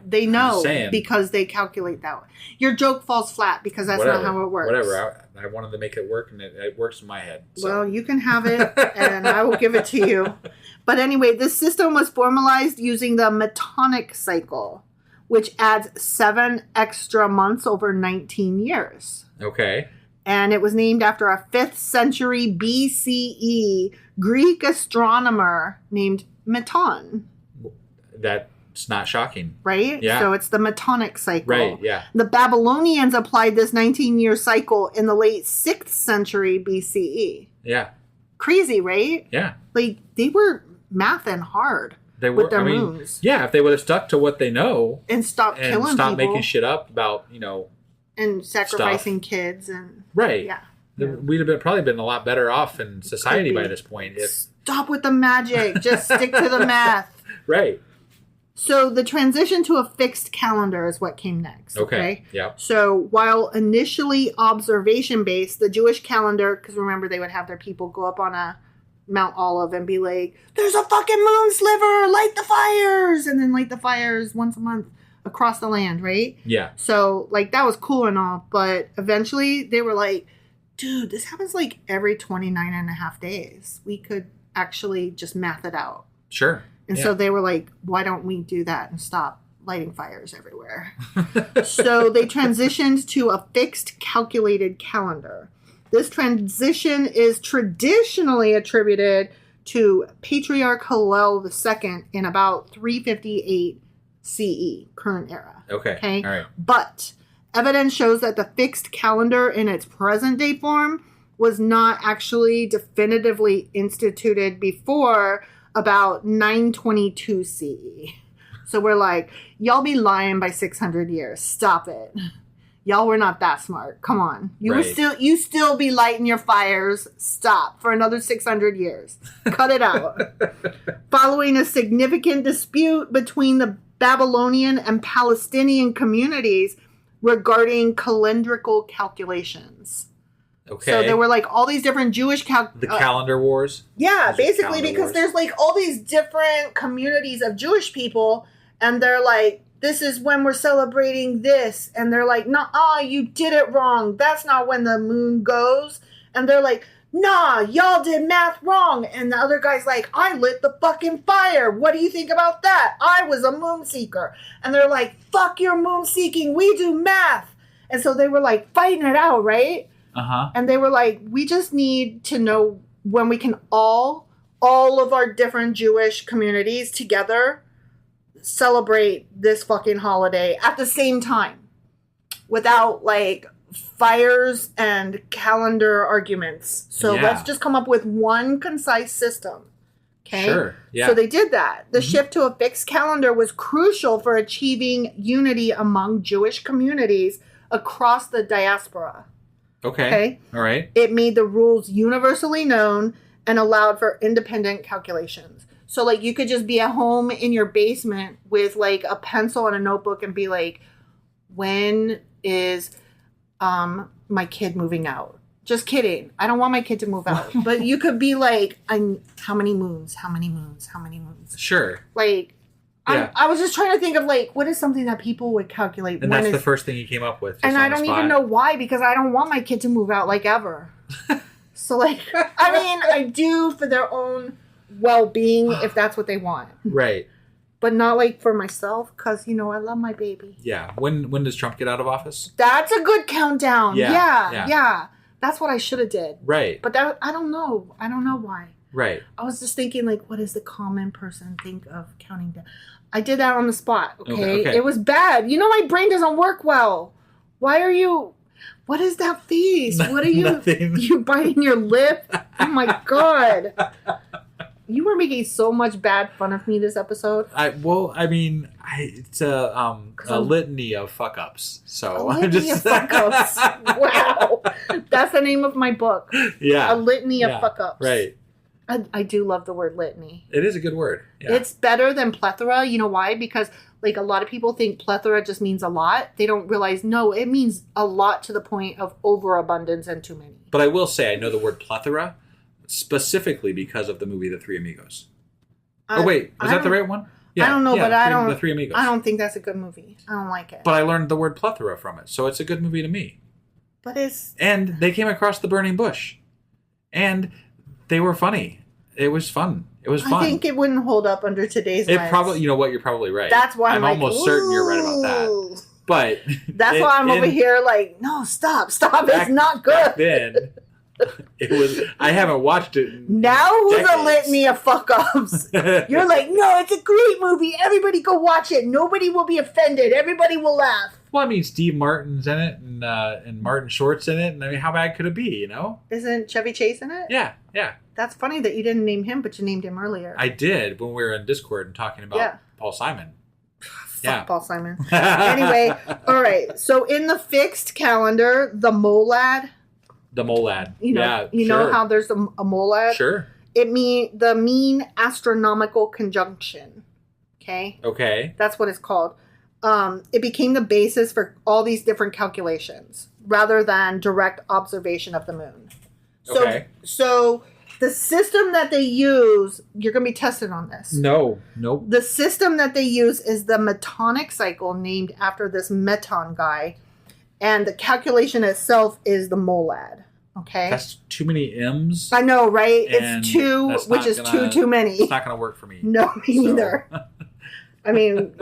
They know because they calculate that way. Your joke falls flat because that's not how it works. Whatever. I wanted to make it work, and it works in my head. So. Well, you can have it, and I will give it to you. But anyway, this system was formalized using the Metonic cycle, which adds 7 extra months over 19 years. Okay. And it was named after a 5th century BCE Greek astronomer named Meton. It's not shocking. Right? Yeah. So it's the Metonic cycle. Right, yeah. The Babylonians applied this 19-year cycle in the late 6th century BCE. Yeah. Crazy, right? Yeah. Like, they were mathing hard with their moons. Yeah, if they would have stuck to what they know. And stopped killing people. Stop making shit up about, and sacrificing kids. And right. Yeah. We'd have probably been a lot better off in society by this point. Stop with the magic. Just stick to the math. Right. So the transition to a fixed calendar is what came next. Okay. Yeah. So while initially observation-based, the Jewish calendar, because remember they would have their people go up on a Mount Olive and be like, there's a fucking moon sliver, light the fires, and then light the fires once a month across the land, right? Yeah. So like that was cool and all, but eventually they were like, dude, this happens like every 29 and a half days. We could actually just math it out. Sure. And so they were like, why don't we do that and stop lighting fires everywhere? So they transitioned to a fixed calculated calendar. This transition is traditionally attributed to Patriarch Hillel II in about 358 CE, current era. Okay. All right. But evidence shows that the fixed calendar in its present day form was not actually definitively instituted before about 922 CE. So we're like, y'all be lying by 600 years. Stop it. Y'all were not that smart. Come on. You still be lighting your fires. Stop for another 600 years. Cut it out. Following a significant dispute between the Babylonian and Palestinian communities regarding calendrical calculations. Okay. So there were like all these different Jewish calendar wars? Yeah, basically because there's like all these different communities of Jewish people and they're like, this is when we're celebrating this. And they're like, nah, you did it wrong. That's not when the moon goes. And they're like, nah, y'all did math wrong. And the other guy's like, I lit the fucking fire. What do you think about that? I was a moon seeker. And they're like, fuck your moon seeking. We do math. And so they were like fighting it out, right? Uh-huh. And they were like, we just need to know when we can all of our different Jewish communities together celebrate this fucking holiday at the same time without like fires and calendar arguments. So let's just come up with one concise system. Okay. Sure. Yeah. So they did that. The shift to a fixed calendar was crucial for achieving unity among Jewish communities across the diaspora. Okay. All right. It made the rules universally known and allowed for independent calculations. So, like, you could just be at home in your basement with, like, a pencil and a notebook and be like, when is my kid moving out? Just kidding. I don't want my kid to move out. But you could be like, how many moons? How many moons? How many moons? Sure. Like, yeah. I was just trying to think of, like, what is something that people would calculate? And that's the first thing you came up with. And I don't even know why, because I don't want my kid to move out, like, ever. So, like, I mean, I do for their own well-being, if that's what they want. Right. But not, like, for myself, because, you know, I love my baby. Yeah. When does Trump get out of office? That's a good countdown. Yeah. That's what I should have did. Right. But that, I don't know. I don't know why. Right. I was just thinking, like, what does the common person think of counting down? I did that on the spot, okay? It was bad. You know, my brain doesn't work well. Why are you... What is that face? What are you... Nothing. You biting your lip? Oh, my God. You were making so much bad fun of me this episode. It's a litany of fuck-ups. So a litany of fuck-ups. Wow. That's the name of my book. Yeah. A litany of fuck-ups. Right. I do love the word litany. It is a good word. Yeah. It's better than plethora. You know why? Because like a lot of people think plethora just means a lot. They don't realize, no, it means a lot to the point of overabundance and too many. But I will say I know the word plethora specifically because of the movie The Three Amigos. Was that the right one? Yeah, I don't know, but The Three Amigos. I don't think that's a good movie. I don't like it. But I learned the word plethora from it, so it's a good movie to me. But it's... And they came across the burning bush. And they were funny. It was fun. It was fun. I think it wouldn't hold up under today's lens. Probably, you know what, you're probably right. That's why I'm almost certain you're right about that. But that's why I'm over here like, no, stop. It's not good. Back then, it was. I haven't watched it. Now who's a litany of fuck-ups? You're like, no, it's a great movie. Everybody go watch it. Nobody will be offended. Everybody will laugh. Well, I mean, Steve Martin's in it, and Martin Short's in it, and I mean, how bad could it be? You know? Isn't Chevy Chase in it? Yeah. That's funny that you didn't name him, but you named him earlier. I did when we were in Discord and talking about Paul Simon. Fuck Paul Simon. Anyway, all right. So in the fixed calendar, the molad. The molad. You know how there's a molad? Sure. It means the mean astronomical conjunction. Okay? Okay. That's what it's called. It became the basis for all these different calculations rather than direct observation of the moon. So the system that they use, you're going to be tested on this. No. Nope. The system that they use is the Metonic cycle, named after this Meton guy. And the calculation itself is the molad. Okay? That's too many M's. I know, right? It's two, which is too many. It's not going to work for me. No, me neither. I mean,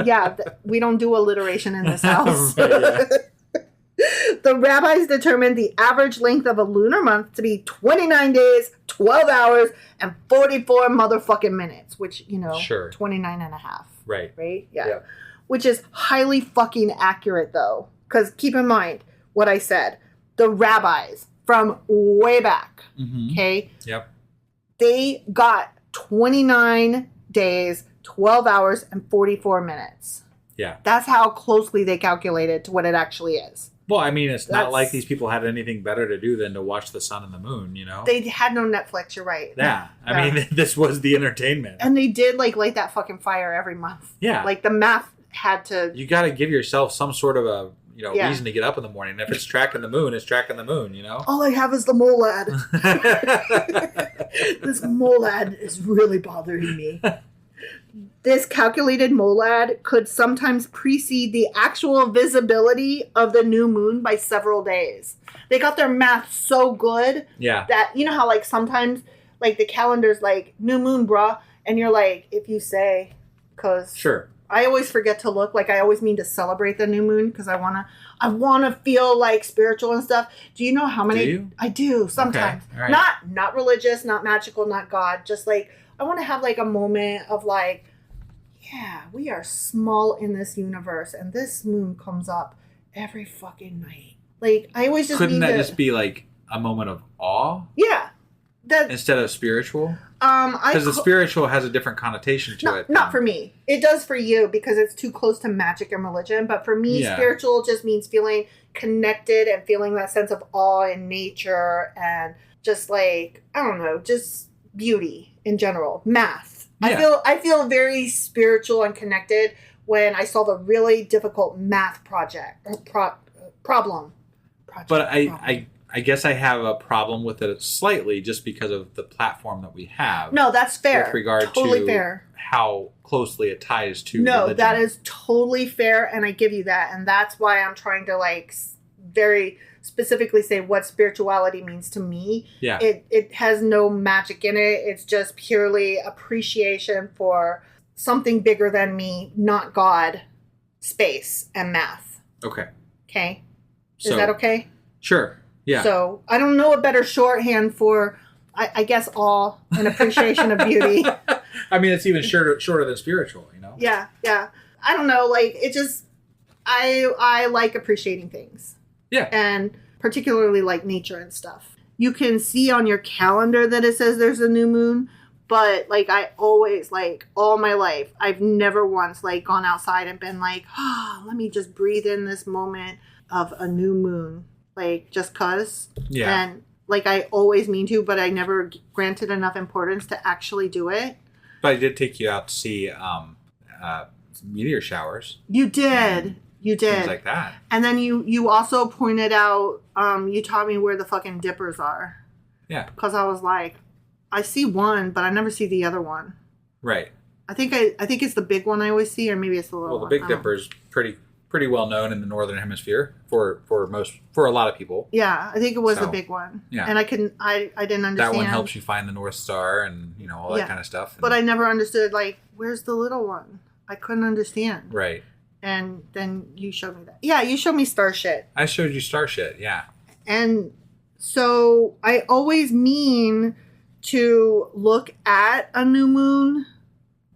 we don't do alliteration in this house. Right, yeah. The rabbis determined the average length of a lunar month to be 29 days, 12 hours, and 44 motherfucking minutes, which, 29 and a half. Right. Right? Yeah. Which is highly fucking accurate, though. Because keep in mind what I said. The rabbis from way back, okay? Yep. They got 29 days, 12 hours, and 44 minutes. Yeah. That's how closely they calculated to what it actually is. Well, I mean, it's not like these people had anything better to do than to watch the sun and the moon, you know? They had no Netflix, you're right. Yeah. I mean, this was the entertainment. And they did, light that fucking fire every month. Yeah. The math had to... You got to give yourself some sort of a, reason to get up in the morning. If it's tracking the moon, it's tracking the moon, you know? All I have is the molad. This molad is really bothering me. This calculated molad could sometimes precede the actual visibility of the new moon by several days. They got their math so good that, you know how sometimes the calendar's new moon, bruh, and you're if you say, because sure. I always forget to look, I always mean to celebrate the new moon because I wanna feel spiritual and stuff. Do you know how many? Do you? I do sometimes. Okay. All right. Not religious, not magical, not God. Just I want to have a moment of yeah, we are small in this universe, and this moon comes up every fucking night. I always just couldn't that just be a moment of awe? Yeah, instead of spiritual. Because the spiritual has a different connotation to it. Not for me. It does for you because it's too close to magic and religion. But for me, spiritual just means feeling connected and feeling that sense of awe in nature and just I don't know, just beauty in general. Math. Yeah. I feel very spiritual and connected when I solve a really difficult math project or problem. But I guess I have a problem with it slightly just because of the platform that we have. No, that's fair. With regard totally to fair. How closely it ties to religion. That is totally fair, and I give you that. And that's why I'm trying to very specifically say what spirituality means to me. Yeah. It has no magic in it. It's just purely appreciation for something bigger than me, not God, space, and math. Okay. Okay? Is that okay? Sure. Yeah. So I don't know a better shorthand for I guess awe and appreciation of beauty. I mean, it's even shorter than spiritual, you know? Yeah. I don't know, like, it just, I like appreciating things. Yeah. And particularly, like, nature and stuff. You can see on your calendar that it says there's a new moon, but, like, I always, like, all my life, I've never once, like, gone outside and been like, let me just breathe in this moment of a new moon. Like, just 'cause. Yeah. And, like, I always mean to, but I never granted enough importance to actually do it. But I did take you out to see meteor showers. You did. You did. Things like that. And then you also pointed out, you taught me where the fucking dippers are. Yeah. Because I was like, I see one, but I never see the other one. Right. I think it's the big one I always see, or maybe it's the little one. Well, the Big Dipper is pretty well known in the Northern Hemisphere for a lot of people. Yeah, I think it was the big one. Yeah. And I didn't understand. That one helps you find the North Star and, you know, all that kind of stuff. But I never understood, like, where's the little one? I couldn't understand. Right. And then you showed me that. Yeah, you showed me star shit. I showed you star shit, yeah. And so I always mean to look at a new moon,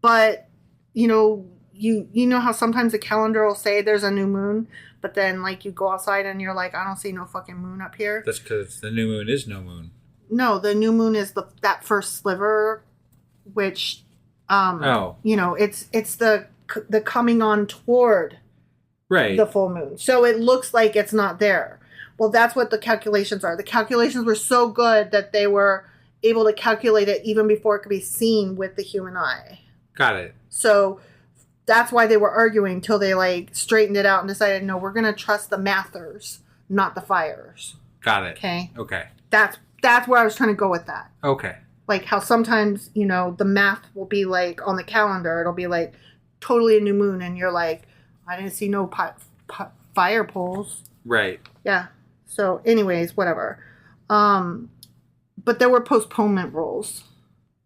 but, you know, you know how sometimes the calendar will say there's a new moon, but then, like, you go outside and you're like, I don't see no fucking moon up here. That's because the new moon is no moon. No, the new moon is that first sliver, which, you know, it's the coming on toward the full moon. So it looks like it's not there. Well, that's what the calculations are. The calculations were so good that they were able to calculate it even before it could be seen with the human eye. Got it. So that's why they were arguing till they, like, straightened it out and decided, no, we're going to trust the mathers, not the fires. Got it. Okay. That's where I was trying to go with that. Okay. Like how sometimes, you know, the math will be like on the calendar, it'll be like totally a new moon, and you're like, I didn't see no fire poles. Right. Yeah. So anyways, whatever. But there were postponement rules.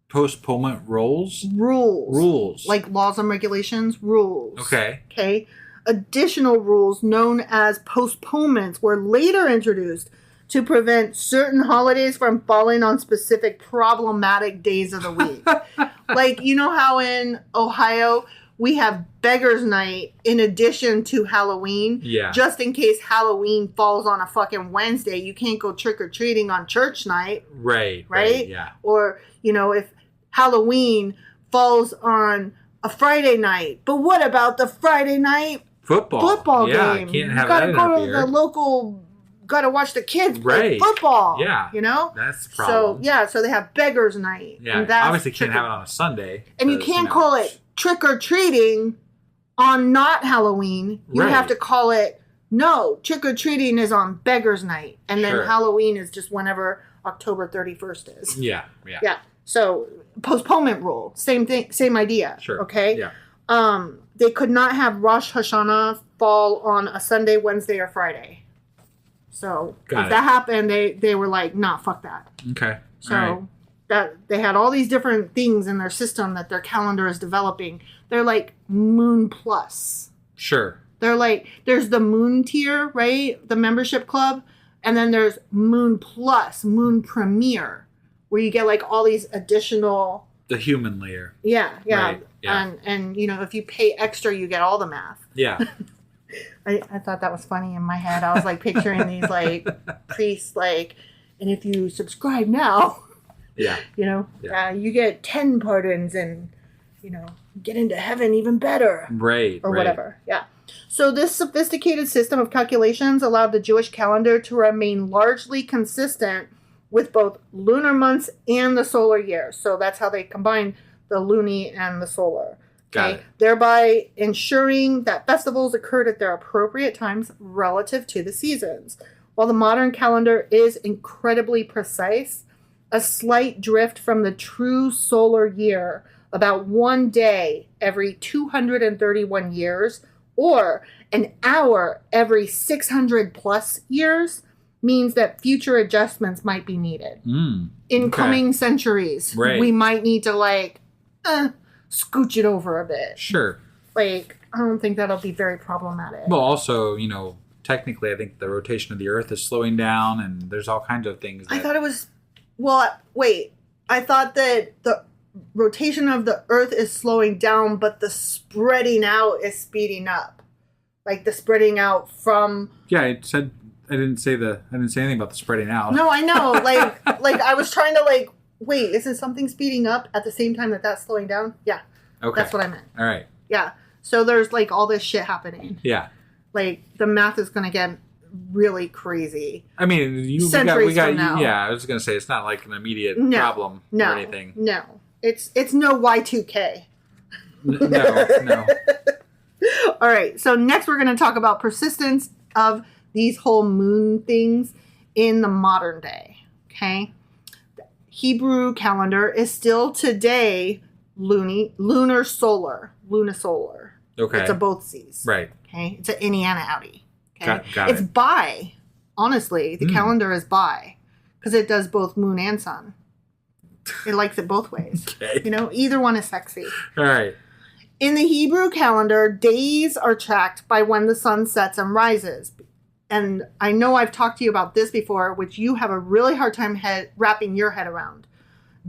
Postponement rules? Rules. Like laws and regulations, rules. Okay. Additional rules known as postponements were later introduced to prevent certain holidays from falling on specific problematic days of the week. Like, you know how in Ohio we have Beggar's Night in addition to Halloween? Yeah. Just in case Halloween falls on a fucking Wednesday, you can't go trick-or-treating on church night. Right? Yeah. Or, you know, if Halloween falls on a Friday night. But what about the Friday night football game? Yeah, can't have that in our beer. The local... Got to watch the kids play football. Yeah. You know? That's the problem. So they have Beggar's Night. Yeah. And that's obviously can't have it on a Sunday. And you can't call it trick-or-treating on not Halloween. You have to call it, no, trick-or-treating is on Beggar's Night. And then Halloween is just whenever October 31st is. Yeah. So postponement rule. Same thing, same idea. Sure. Okay? Yeah. They could not have Rosh Hashanah fall on a Sunday, Wednesday, or Friday. So if that happened, they were like, nah, fuck that. Okay. So that they had all these different things in their system that their calendar is developing. They're like Moon Plus. Sure. They're like, there's the Moon tier, right? The membership club. And then there's Moon Plus, Moon Premier, where you get like all these additional... The human layer. Yeah. Right. Yeah. And, you know, if you pay extra, you get all the math. Yeah. I thought that was funny in my head. I was like picturing these like priests, like, and if you subscribe now, you know, you get 10 pardons and, you know, get into heaven even better. Right. Or whatever. Yeah. So this sophisticated system of calculations allowed the Jewish calendar to remain largely consistent with both lunar months and the solar year. So that's how they combine the luni and the solar. Got it. Thereby ensuring that festivals occurred at their appropriate times relative to the seasons. While the modern calendar is incredibly precise, a slight drift from the true solar year, about 1 day every 231 years, or an hour every 600 plus years, means that future adjustments might be needed. In coming centuries, we might need to, like, scooch it over a bit. Sure. Like, I don't think that'll be very problematic. Well, also, you know, technically, I think the rotation of the Earth is slowing down, and there's all kinds of things. I thought it was Well, wait. I thought that the rotation of the Earth is slowing down, but the spreading out is speeding up. Like the spreading out from... Yeah, I didn't say anything about the spreading out. No, I know. Like I was trying to like, wait, is it something speeding up at the same time that that's slowing down? Yeah. Okay. That's what I meant. All right. Yeah. So there's like all this shit happening. Yeah. Like the math is going to get really crazy. I mean, we got from now. Yeah, I was going to say it's not like an immediate problem or anything. No. It's no Y2K. No. All right. So next we're going to talk about persistence of these whole moon things in the modern day. Okay. The Hebrew calendar is still today lunar-solar. Lunar-solar. Okay. It's a both C's. Right. Okay. It's an Indiana Audi. Okay. Got it's it. bi. Honestly, the calendar is bi because it does both moon and sun. It likes it both ways. Okay. Either one is sexy. All right. In the Hebrew calendar, days are tracked by when the sun sets and rises. And I know I've talked to you about this before, which you have a really hard time wrapping your head around.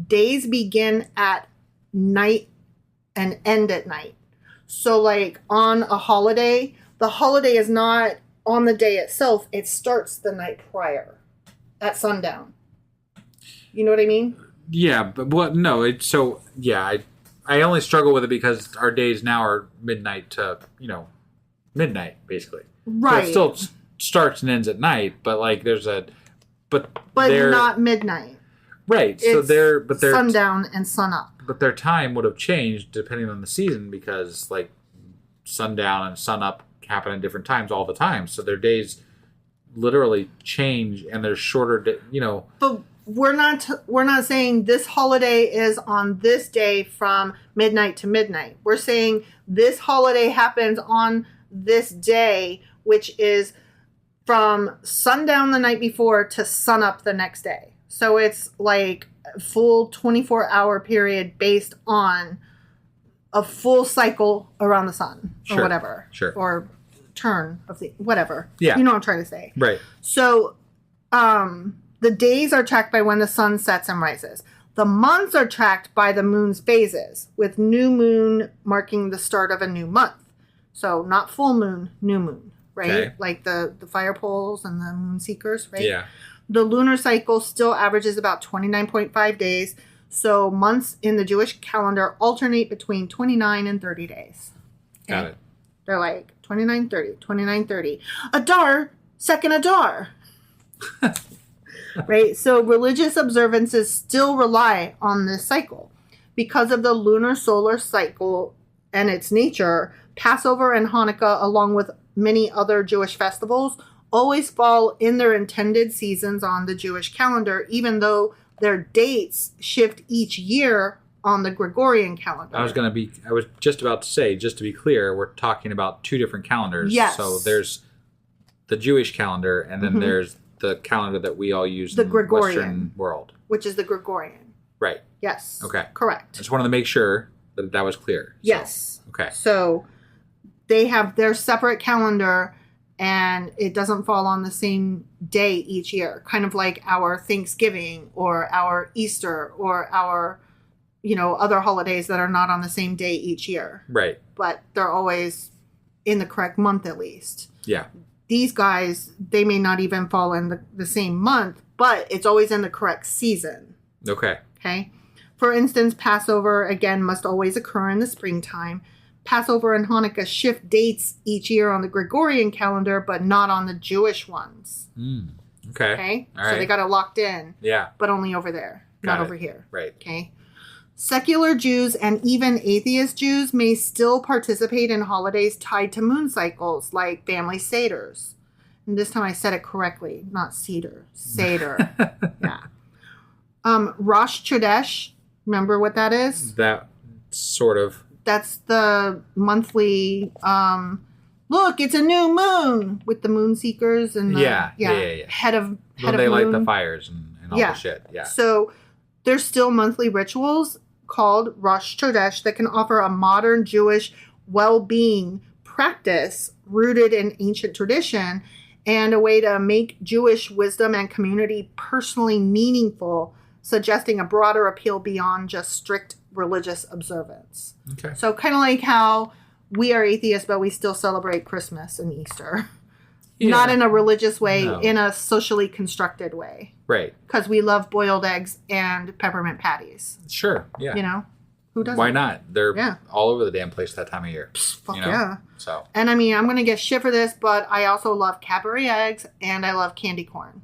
Days begin at night and end at night. So like on a holiday, the holiday is not on the day itself. It starts the night prior at sundown. You know what I mean? Yeah, but what? No, it's so. Yeah, I only struggle with it because our days now are midnight to midnight basically. Right. So it still starts and ends at night, but like there's a but not midnight. Right. It's so they're sundown and sun up. But their time would have changed depending on the season because like sundown and sun up happen at different times all the time. So their days literally change and they're shorter. But we're not saying this holiday is on this day from midnight to midnight. We're saying this holiday happens on this day, which is from sundown the night before to sun up the next day. So it's like a full 24-hour period based on a full cycle around the sun or whatever. Sure. Or turn of the whatever. Yeah. You know what I'm trying to say. Right. So the days are tracked by when the sun sets and rises. The months are tracked by the moon's phases, with new moon marking the start of a new month. So not full moon, new moon, right? Okay. Like the fire poles and the moon seekers, right? Yeah. The lunar cycle still averages about 29.5 days. So months in the Jewish calendar alternate between 29 and 30 days. Okay? Got it. They're like 29, 30, 29, 30. Adar, second Adar. Right? So religious observances still rely on this cycle. Because of the lunar-solar cycle and its nature, Passover and Hanukkah, along with many other Jewish festivals, always fall in their intended seasons on the Jewish calendar, even though their dates shift each year on the Gregorian calendar. I was just about to say, just to be clear, we're talking about two different calendars. Yes. So there's the Jewish calendar, and then there's the calendar that we all use in the Gregorian, Western world. Which is the Gregorian. Right. Yes. Okay. Correct. I just wanted to make sure that was clear. Yes. Okay. So they have their separate calendar, and it doesn't fall on the same day each year. Kind of like our Thanksgiving or our Easter or our, other holidays that are not on the same day each year. Right. But they're always in the correct month at least. Yeah. These guys, they may not even fall in the same month, but it's always in the correct season. Okay. Okay. For instance, Passover, again, must always occur in the springtime. Passover and Hanukkah shift dates each year on the Gregorian calendar, but not on the Jewish ones. Okay. Okay? All so right. they got it locked in. Yeah. But only over there, not over here. Right. Okay? Secular Jews and even atheist Jews may still participate in holidays tied to moon cycles, like family seders. And this time I said it correctly, not cedar. Seder. Yeah. Rosh Chodesh, remember what that is? That sort of. That's the monthly, look, it's a new moon with the moon seekers and the, Yeah. head of When they light moon. the fires and all the shit. Yeah. So there's still monthly rituals called Rosh Chodesh that can offer a modern Jewish well-being practice rooted in ancient tradition and a way to make Jewish wisdom and community personally meaningful suggesting a broader appeal beyond just strict religious observance. Okay. So kind of like how we are atheists, but we still celebrate Christmas and Easter. Yeah. Not in a religious way, in a socially constructed way. Right. Because we love boiled eggs and peppermint patties. Sure, yeah. You know? Who doesn't? Why not? They're all over the damn place that time of year. Fuck yeah. So. And I mean, I'm going to get shit for this, but I also love Cadbury eggs and I love candy corn.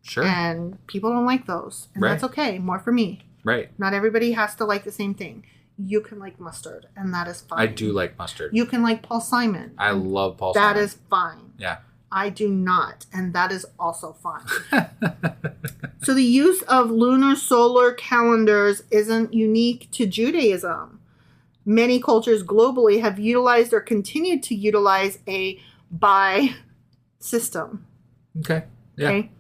Sure. And people don't like those. And that's okay. More for me. Right. Not everybody has to like the same thing. You can like mustard, and that is fine. I do like mustard. You can like Paul Simon. I love Paul Simon. That is fine. Yeah. I do not, and that is also fine. So the use of lunar-solar calendars isn't unique to Judaism. Many cultures globally have utilized or continued to utilize a bi-system. Okay. Yeah. Okay.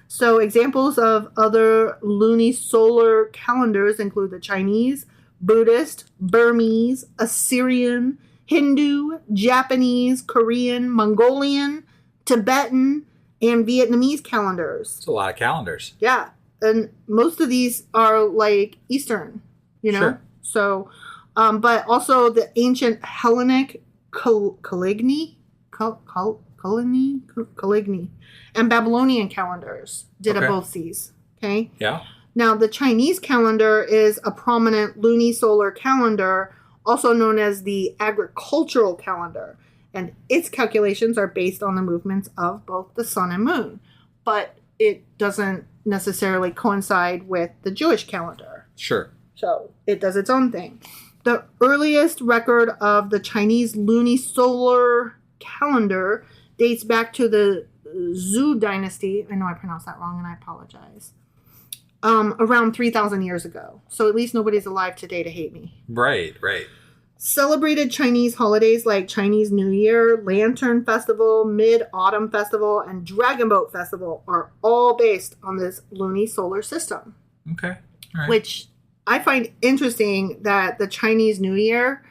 So examples of other luni-solar calendars include the Chinese, Buddhist, Burmese, Assyrian, Hindu, Japanese, Korean, Mongolian, Tibetan, and Vietnamese calendars. It's a lot of calendars. Yeah. And most of these are like Eastern, you know? Sure. So, but also the ancient Hellenic Caligny and Babylonian calendars did a both these. Okay? Yeah. Now, the Chinese calendar is a prominent lunisolar calendar, also known as the agricultural calendar. And its calculations are based on the movements of both the sun and moon. But it doesn't necessarily coincide with the Jewish calendar. Sure. So it does its own thing. The earliest record of the Chinese lunisolar calendar dates back to the Zhou dynasty. I know I pronounced that wrong and I apologize. Around 3,000 years ago. So at least nobody's alive today to hate me. Right, right. Celebrated Chinese holidays like Chinese New Year, Lantern Festival, Mid-Autumn Festival, and Dragon Boat Festival are all based on this lunisolar system. Okay. All right. Which I find interesting that the Chinese New Year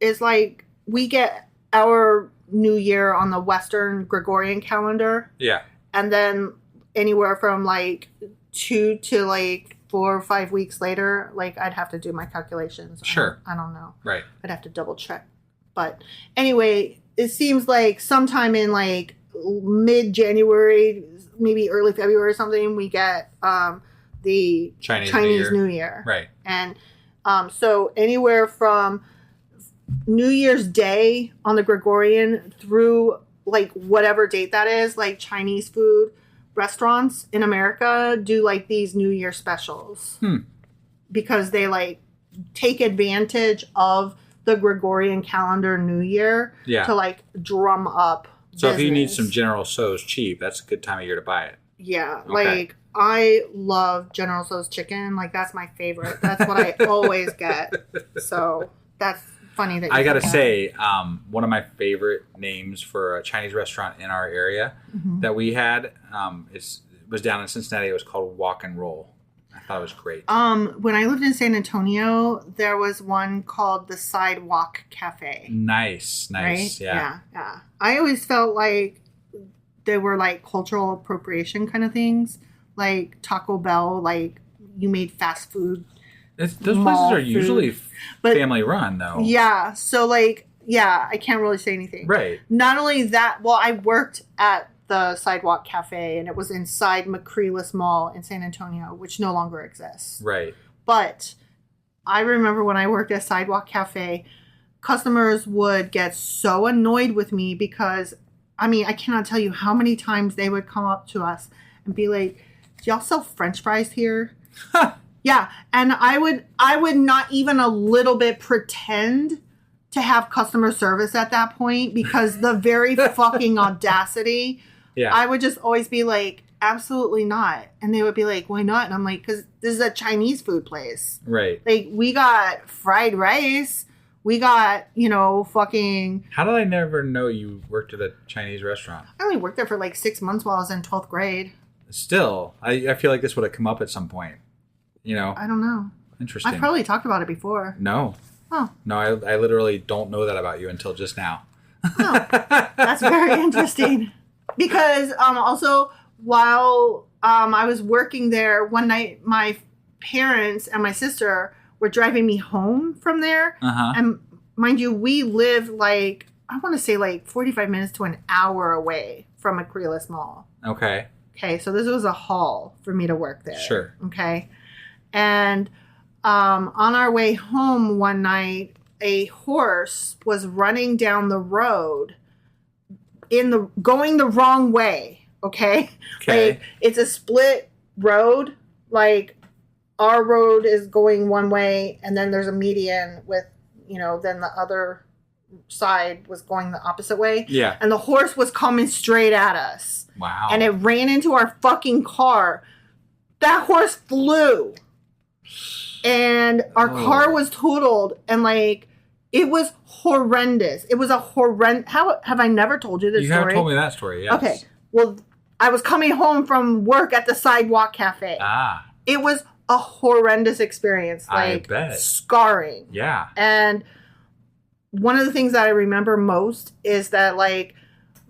is like, we get our New Year on the Western Gregorian calendar. Yeah. And then anywhere from like 2 to like 4 or 5 weeks later, like I'd have to do my calculations. Sure. I don't know. Right. I'd have to double check. But anyway, it seems like sometime in like mid-January, maybe early February or something, we get the Chinese New Year. Right. And so anywhere from New Year's Day on the Gregorian through like whatever date that is, like Chinese food restaurants in America do like these New Year specials because they like take advantage of the Gregorian calendar New Year to like drum up so business. If you need some General Tso's cheap, that's a good time of year to buy it. Yeah. Okay. Like I love General Tso's chicken. Like that's my favorite. That's what I always get. So that's funny that you I gotta say, one of my favorite names for a Chinese restaurant in our area that we had was down in Cincinnati. It was called Walk and Roll. I thought it was great. When I lived in San Antonio, there was one called the Sidewalk Cafe. Nice, right? Yeah. I always felt like they were like cultural appropriation kind of things, like Taco Bell. Like you made fast food. Those places are usually family run, though. Yeah. So, like, yeah, I can't really say anything. Right. Not only that, well, I worked at the Sidewalk Cafe, and it was inside McCreeless Mall in San Antonio, which no longer exists. Right. But I remember when I worked at Sidewalk Cafe, customers would get so annoyed with me because, I mean, I cannot tell you how many times they would come up to us and be like, "Do y'all sell French fries here?" Yeah, and I would not even a little bit pretend to have customer service at that point because the very fucking audacity. Yeah. I would just always be like, absolutely not. And they would be like, why not? And I'm like, because this is a Chinese food place. Right. Like, we got fried rice. We got, fucking... How did I never know you worked at a Chinese restaurant? I only worked there for like 6 months while I was in 12th grade. Still, I feel like this would have come up at some point. I don't know. Interesting. I've probably talked about it before. No. Oh. No, I literally don't know that about you until just now. Oh, that's very interesting. Because also, while I was working there, one night my parents and my sister were driving me home from there. And mind you, we live like, I want to say like 45 minutes to an hour away from a Creeless Mall. Okay. Okay, so this was a haul for me to work there. Sure. Okay. And on our way home one night, a horse was running down the road going the wrong way. Okay. Like, it's a split road. Like, our road is going one way, and then there's a median with, then the other side was going the opposite way. Yeah. And the horse was coming straight at us. Wow. And it ran into our fucking car. That horse flew. And our car was totaled. And, like, it was horrendous. It was a horrendous... How have I never told you this story? You have told me that story, yes. Okay. Well, I was coming home from work at the Sidewalk Cafe. It was a horrendous experience. Like, I bet. Scarring. Yeah. And one of the things that I remember most is that, like,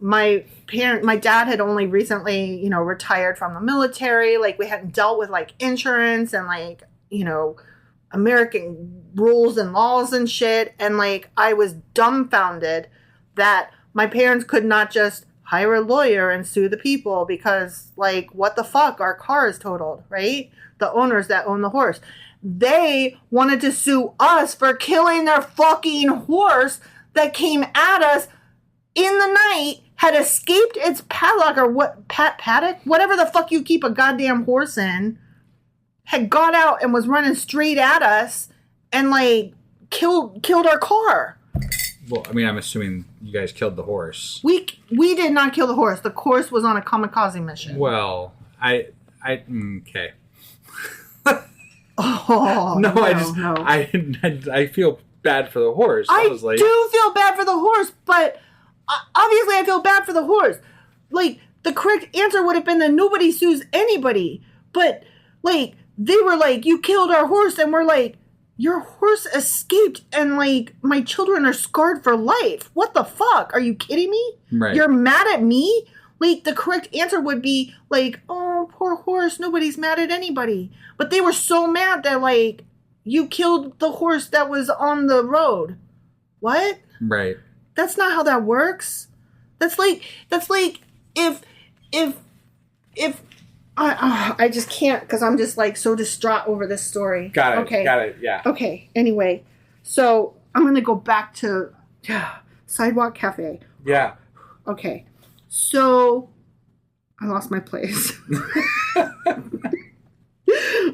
my dad had only recently, retired from the military. Like, we hadn't dealt with, like, insurance and, like, American rules and laws and shit. And, like, I was dumbfounded that my parents could not just hire a lawyer and sue the people because, like, what the fuck? Our car is totaled, right? The owners that own the horse. They wanted to sue us for killing their fucking horse that came at us in the night, had escaped its paddock or what, paddock? Whatever the fuck you keep a goddamn horse in, had got out and was running straight at us and, like, killed our car. Well, I mean, I'm assuming you guys killed the horse. We did not kill the horse. The horse was on a kamikaze mission. Well, okay. Oh no! I feel bad for the horse. I do feel bad for the horse, but obviously I feel bad for the horse. Like, the correct answer would have been that nobody sues anybody. But, like, they were like, you killed our horse, and we're like, your horse escaped, and, like, my children are scarred for life. What the fuck? Are you kidding me? Right. You're mad at me? Like, the correct answer would be, like, oh, poor horse, nobody's mad at anybody. But they were so mad that, like, you killed the horse that was on the road. What? Right. That's not how that works. That's like if I just can't, because I'm just, like, so distraught over this story. Got it. Okay. Got it. Yeah. Okay. Anyway, so I'm going to go back to Sidewalk Cafe. Yeah. Okay. So I lost my place.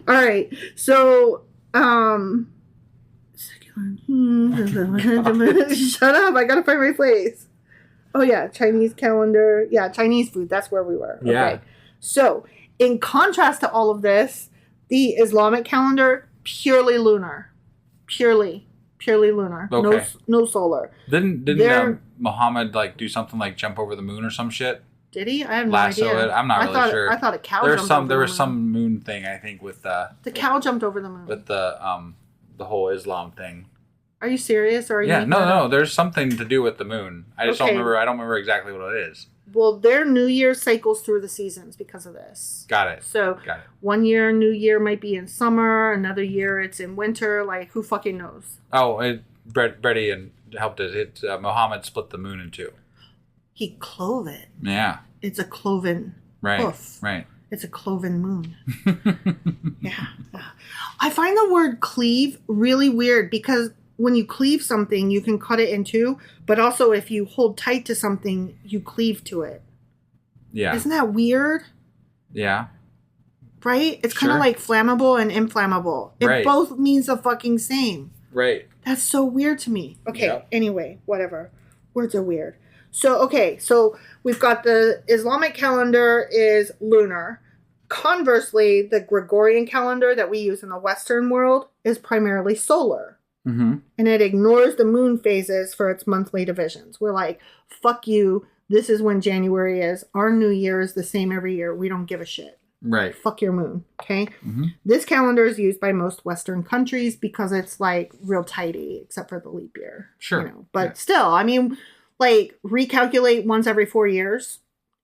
All right. So, shut up. I got to find my place. Oh, yeah. Chinese calendar. Yeah. Chinese food. That's where we were. Okay. Yeah. So, in contrast to all of this, the Islamic calendar, purely lunar. Purely lunar. Okay. No solar. Didn't Muhammad, like, do something like jump over the moon or some shit? Did he? I have no Lasso idea. it. I'm not really sure. I thought a cow jumped over the moon. There was some moon thing, I think, with the cow jumped over the moon. With the whole Islam thing. Are you serious? Or are you no. There's something to do with the moon. I just okay. don't remember. I don't remember exactly what it is. Well, their New Year cycles through the seasons because of this. Got it. So, one year, New Year might be in summer. Another year, it's in winter. Like, who fucking knows? Oh, Brady and helped it. Muhammad split the moon in two. He clove it. Yeah. It's a cloven hoof. Right. It's a cloven moon. Yeah. I find the word cleave really weird because when you cleave something, you can cut it in two, but also if you hold tight to something, you cleave to it. Yeah. Isn't that weird? Yeah. Right? It's kind of like flammable and inflammable. It both means the fucking same. Right. That's so weird to me. Okay, Anyway, whatever. Words are weird. So we've got the Islamic calendar is lunar. Conversely, the Gregorian calendar that we use in the Western world is primarily solar. Mm-hmm. And it ignores the moon phases for its monthly divisions. We're like, fuck you. This is when January is. Our New Year is the same every year. We don't give a shit. Right. Fuck your moon. Okay. Mm-hmm. This calendar is used by most Western countries because it's, like, real tidy, except for the leap year. Sure. But still, I mean, like, recalculate once every 4 years.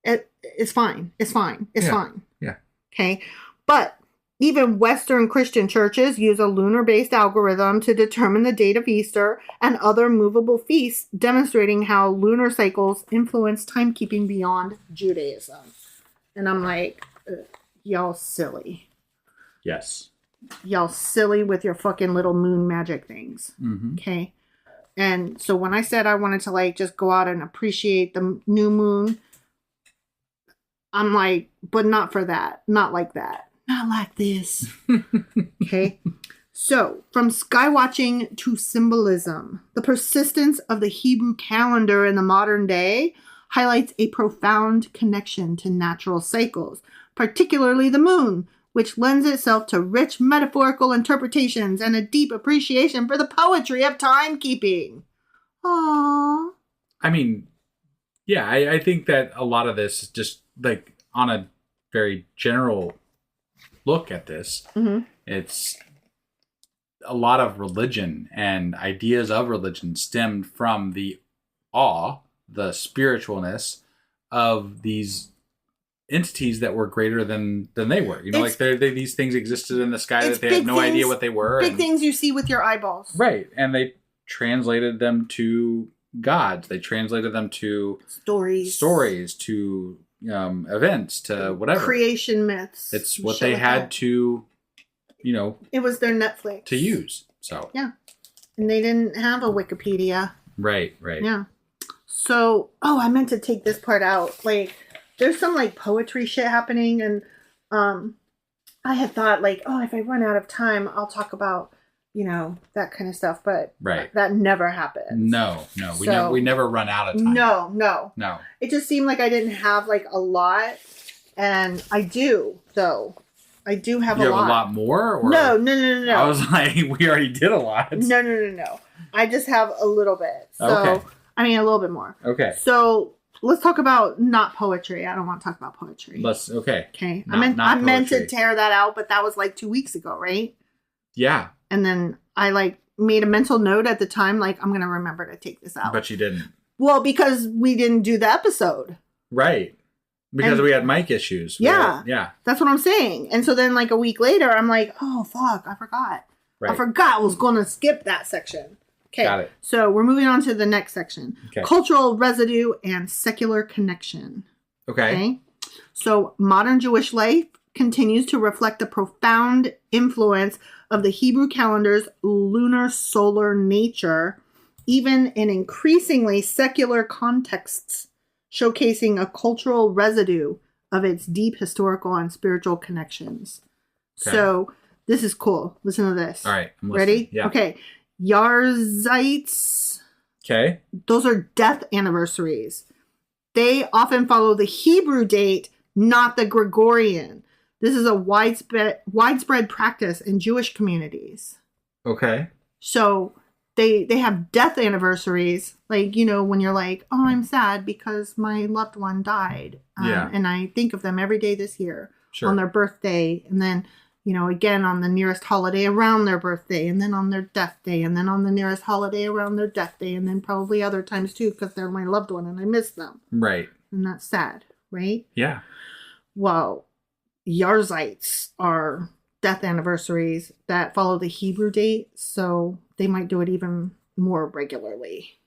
It's fine. It's fine. Yeah. Okay. But Even Western Christian churches use a lunar-based algorithm to determine the date of Easter and other movable feasts, demonstrating how lunar cycles influence timekeeping beyond Judaism. And I'm like, y'all silly. Yes. Y'all silly with your fucking little moon magic things. Mm-hmm. Okay? And so when I said I wanted to, like, just go out and appreciate the new moon, I'm like, but not for that. Not like that. Not like this. Okay. So, from skywatching to symbolism, the persistence of the Hebrew calendar in the modern day highlights a profound connection to natural cycles, particularly the moon, which lends itself to rich metaphorical interpretations and a deep appreciation for the poetry of timekeeping. Aww. I mean, yeah, I think that a lot of this, just like on a very general look at this, it's a lot of religion and ideas of religion stemmed from the awe, the spiritualness of these entities that were greater than they were. You know, like these things existed in the sky that they had no idea what they were. Big things you see with your eyeballs. Right. And they translated them to gods. They translated them to stories, to events, to whatever. Creation myths. It's what they had to, it was their Netflix. To use. So. Yeah. And they didn't have a Wikipedia. Right. Yeah. So, I meant to take this part out. Like, there's some, like, poetry shit happening. And I had thought, like, if I run out of time, I'll talk about, that kind of stuff. But that never happens. No. We never run out of time. No. It just seemed like I didn't have, like, a lot. And I do, though. I do have a lot. You have a lot more? Or? No. I was like, we already did a lot. No. I just have a little bit. So, okay. I mean, a little bit more. Okay. So, let's talk about not poetry. I don't want to talk about poetry. Okay. Okay. I meant to tear that out, but that was like 2 weeks ago, right? Yeah. And then I like made a mental note at the time, like, I'm going to remember to take this out. But you didn't. Well, because we didn't do the episode. Right. Because we had mic issues. Yeah. That's what I'm saying. And so then like a week later, I'm like, oh, fuck, I forgot. Right. I forgot I was going to skip that section. Okay. Got it. So we're moving on to the next section. Okay. Cultural residue and secular connection. Okay. So modern Jewish life continues to reflect the profound influence of the Hebrew calendar's lunar-solar nature, even in increasingly secular contexts, showcasing a cultural residue of its deep historical and spiritual connections. Okay. So this is cool. Listen to this. All right. I'm ready? Yeah. Okay. Yarzites. Okay. Those are death anniversaries. They often follow the Hebrew date, not the Gregorian. This is a widespread practice in Jewish communities. Okay. So they have death anniversaries, like, when you're like, oh, I'm sad because my loved one died. And I think of them every day this year on their birthday. And then, again on the nearest holiday around their birthday, and then on their death day, and then on the nearest holiday around their death day, and then probably other times too because they're my loved one and I miss them. Right. And that's sad, right? Yeah. Well, Yarzites are death anniversaries that follow the Hebrew date, so they might do it even more regularly.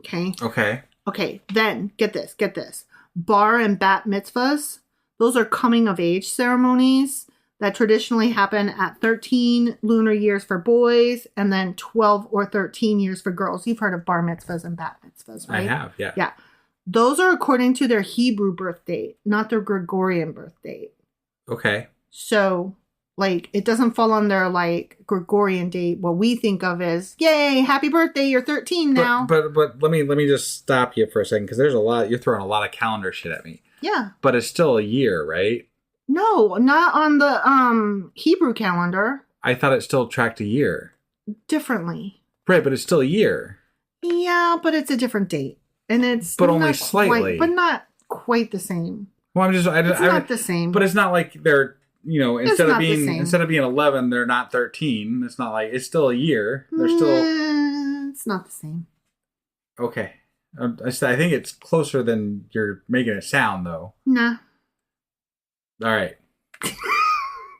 Okay, then get this. Bar and bat mitzvahs, those are coming of age ceremonies that traditionally happen at 13 lunar years for boys and then 12 or 13 years for girls. You've heard of bar mitzvahs and bat mitzvahs, right? I have, yeah. Yeah. Those are according to their Hebrew birth date, not their Gregorian birth date. Okay. So, like, it doesn't fall on their, like, Gregorian date. What we think of as, yay, happy birthday, you're 13 now. But let me just stop you for a second, because there's you're throwing a lot of calendar shit at me. Yeah. But it's still a year, right? No, not on the Hebrew calendar. I thought it still tracked a year. Differently. Right, but it's still a year. Yeah, but it's a different date. And it's but only slightly. But not quite the same. Well, it's not the same. But it's not like they're, instead of being 11, they're not 13. It's not like, it's still a year. They're still. It's not the same. Okay. I think it's closer than you're making it sound, though. Nah. All right. I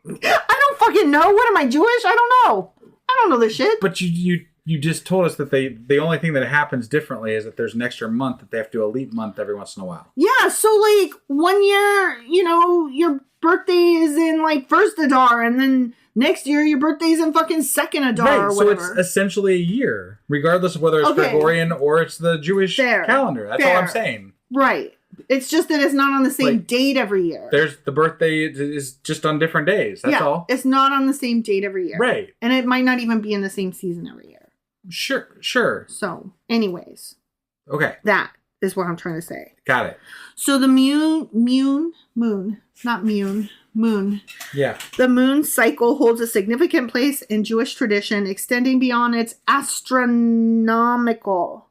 don't fucking know. What am I, Jewish? I don't know. I don't know this shit. But you just told us that the only thing that happens differently is that there's an extra month that they have to do a leap month every once in a while. Yeah, so like 1 year, your birthday is in like first Adar, and then next year your birthday's in fucking second Adar or whatever. So it's essentially a year, regardless of whether it's Gregorian or it's the Jewish calendar. That's all I'm saying. Right. It's just that it's not on the same date every year. The birthday is just on different days. That's all. It's not on the same date every year. Right. And it might not even be in the same season every year. Sure. So, anyways. Okay. That is what I'm trying to say. Got it. So the moon. Yeah. The moon cycle holds a significant place in Jewish tradition, extending beyond its astronomical.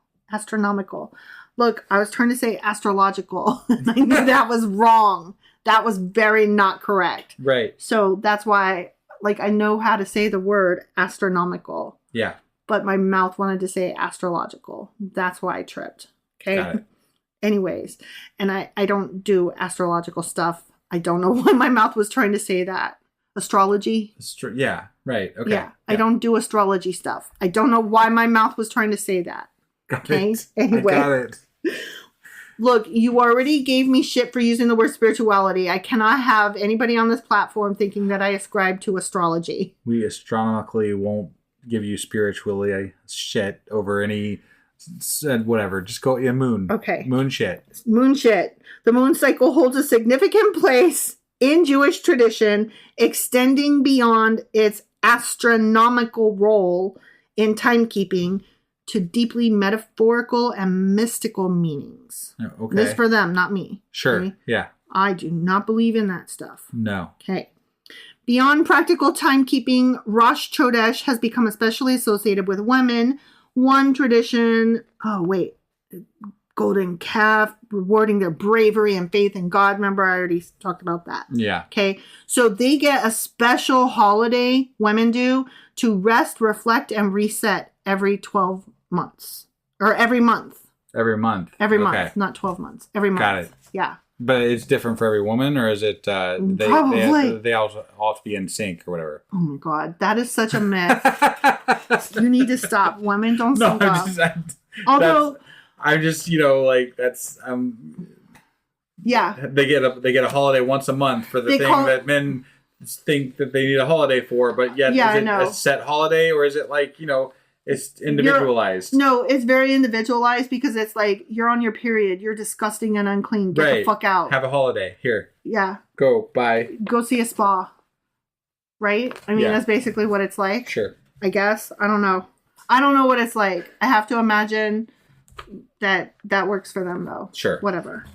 Look, I was trying to say astrological, and I knew that was wrong. That was very not correct. Right. So that's why, I know how to say the word astronomical. Yeah. But my mouth wanted to say astrological. That's why I tripped. Okay? Got it. Anyways, and I don't do astrological stuff. I don't know why my mouth was trying to say that. Astrology? Yeah, right. Okay. Yeah, I don't do astrology stuff. I don't know why my mouth was trying to say that. Got it. Anyway. I got it. Look, you already gave me shit for using the word spirituality. I cannot have anybody on this platform thinking that I ascribe to astrology. We astronomically won't give you spiritually shit over any whatever. Just go moon. Okay. Moon shit. Moon shit. The moon cycle holds a significant place in Jewish tradition, extending beyond its astronomical role in timekeeping to deeply metaphorical and mystical meanings. Okay. This is for them, not me. Sure. Okay? Yeah. I do not believe in that stuff. No. Okay. Beyond practical timekeeping, Rosh Chodesh has become especially associated with women. One tradition, golden calf, rewarding their bravery and faith in God. Remember, I already talked about that. Yeah. Okay. So they get a special holiday, women do, to rest, reflect, and reset every 12 months. Or every month. Every month. Every month, not 12 months. Every month. Got it. Yeah. But it's different for every woman, or is it Probably. they all have to be in sync or whatever? Oh my God, that is such a myth. You need to stop. Women don't sync up. Although I'm just that's yeah, they get a holiday once a month for the thing that men think that they need a holiday for, but yet is it a set holiday, or is it it's individualized? No, it's very individualized because it's you're on your period, you're disgusting and unclean. Get the fuck out. Have a holiday. Here. Yeah. Go. Bye. Go see a spa. Right? I mean, that's basically what it's like. Sure. I guess. I don't know. I don't know what it's like. I have to imagine that works for them, though. Sure. Whatever.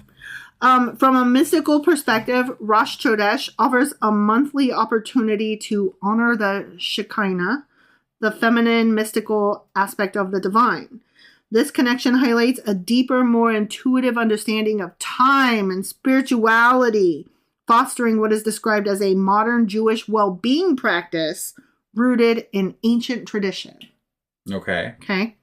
From a mystical perspective, Rosh Chodesh offers a monthly opportunity to honor the Shekinah, the feminine mystical aspect of the divine. This connection highlights a deeper, more intuitive understanding of time and spirituality, fostering what is described as a modern Jewish well-being practice rooted in ancient tradition. Okay.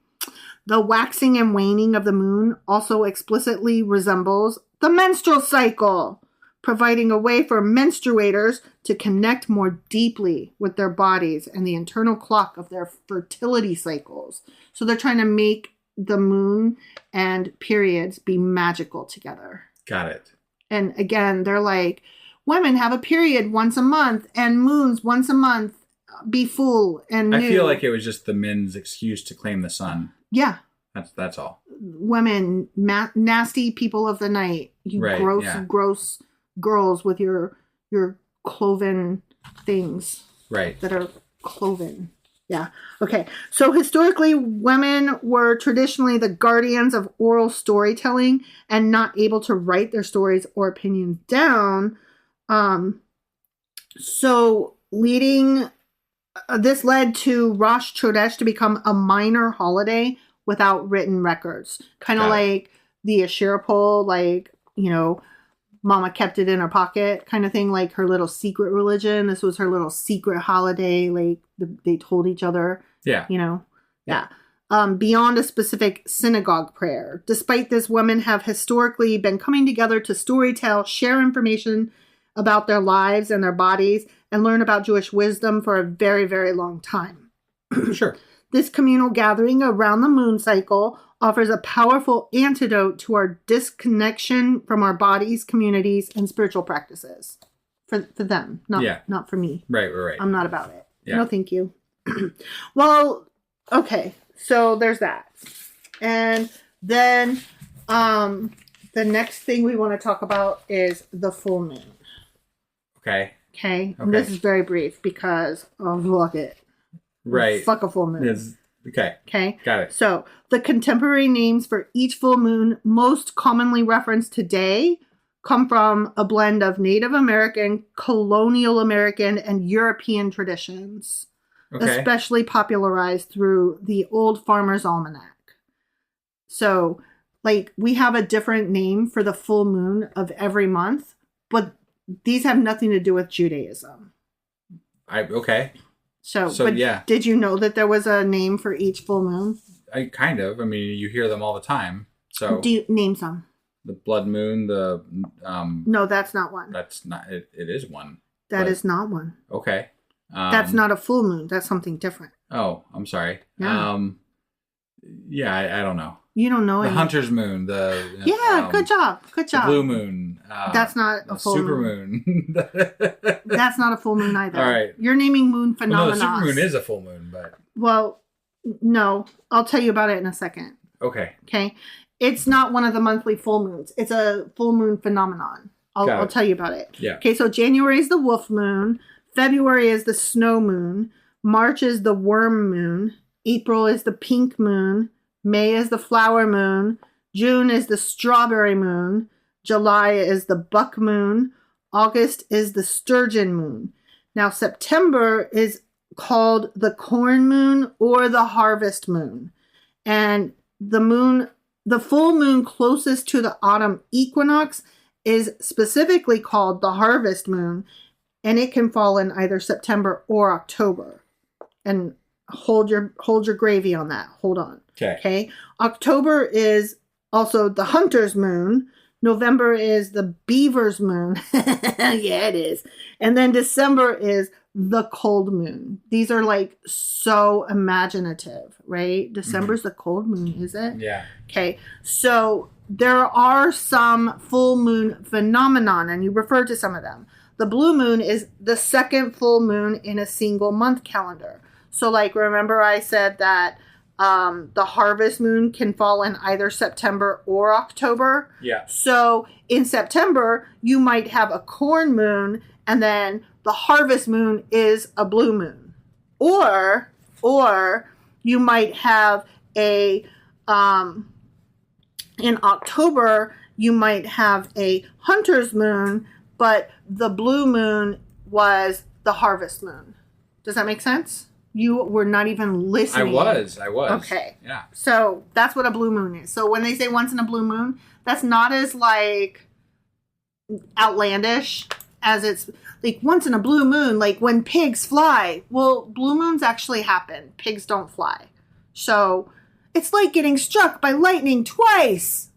The waxing and waning of the moon also explicitly resembles the menstrual cycle, providing a way for menstruators to connect more deeply with their bodies and the internal clock of their fertility cycles. So they're trying to make the moon and periods be magical together. Got it. And again, they're like, women have a period once a month and moons once a month. Be full and new. I feel like it was just the men's excuse to claim the sun. Yeah. That's all. Women, nasty people of the night. You gross girls with your cloven things. Right. That are cloven. Yeah. Okay. So historically, women were traditionally the guardians of oral storytelling and not able to write their stories or opinions down. This led to Rosh Chodesh to become a minor holiday without written records. Kind of like the Asherah pole, Mama kept it in her pocket kind of thing, like her little secret religion. This was her little secret holiday. They told each other, Yeah. Beyond a specific synagogue prayer. Despite this, women have historically been coming together to storytell, share information about their lives and their bodies, and learn about Jewish wisdom for a very, very long time. Sure. This communal gathering around the moon cycle offers a powerful antidote to our disconnection from our bodies, communities, and spiritual practices. For them, not for me. Right. I'm not about it. Yeah. No, thank you. Well, okay. So there's that. And then the next thing we want to talk about is the full moon. Okay. Okay. And this is very brief because, fuck it. Right. Fuck a full moon. Okay. Okay. Got it. So the contemporary names for each full moon most commonly referenced today come from a blend of Native American, colonial American, and European traditions, especially popularized through the Old Farmer's Almanac. So, like, we have a different name for the full moon of every month, but these have nothing to do with Judaism. Okay. So yeah. Did you know that there was a name for each full moon? I kind of. I mean, you hear them all the time. So do you name some? The blood moon, No, that's not one. That's not it is one. That is not one. Okay. That's not a full moon. That's something different. Oh, I'm sorry. Yeah. I don't know. You don't know the any. Hunter's moon, good job. The blue moon. That's not a full super moon. That's not a full moon either. All right. You're naming moon phenomena. Well, no, the super moon is a full moon, but no. I'll tell you about it in a second. Okay. Okay. It's not one of the monthly full moons. It's a full moon phenomenon. I'll tell you about it. Yeah. Okay, so January is the wolf moon. February is the snow moon. March is the worm moon. April is the pink moon. May is the flower moon. June is the strawberry moon. July is the buck moon. August is the sturgeon moon. Now, September is called the corn moon or the harvest moon. And the full moon closest to the autumn equinox is specifically called the harvest moon, and it can fall in either September or October. And hold your gravy on that. Hold on. Okay. October is also the hunter's moon. November is the beaver's moon. Yeah, it is. And then December is the cold moon. These are like so imaginative, right? December's the cold moon, is it? Yeah. Okay. So there are some full moon phenomenon, and you referred to some of them. The blue moon is the second full moon in a single month calendar. So, like, remember I said that the harvest moon can fall in either September or October? Yeah. So, in September, you might have a corn moon, and then the harvest moon is a blue moon. Or you might have in October, you might have a hunter's moon, but the blue moon was the harvest moon. Does that make sense? You were not even listening. I was. Okay. Yeah. So that's what a blue moon is. So when they say once in a blue moon, that's not as like outlandish as it's like once in a blue moon, like when pigs fly. Well, blue moons actually happen. Pigs don't fly. So it's like getting struck by lightning twice.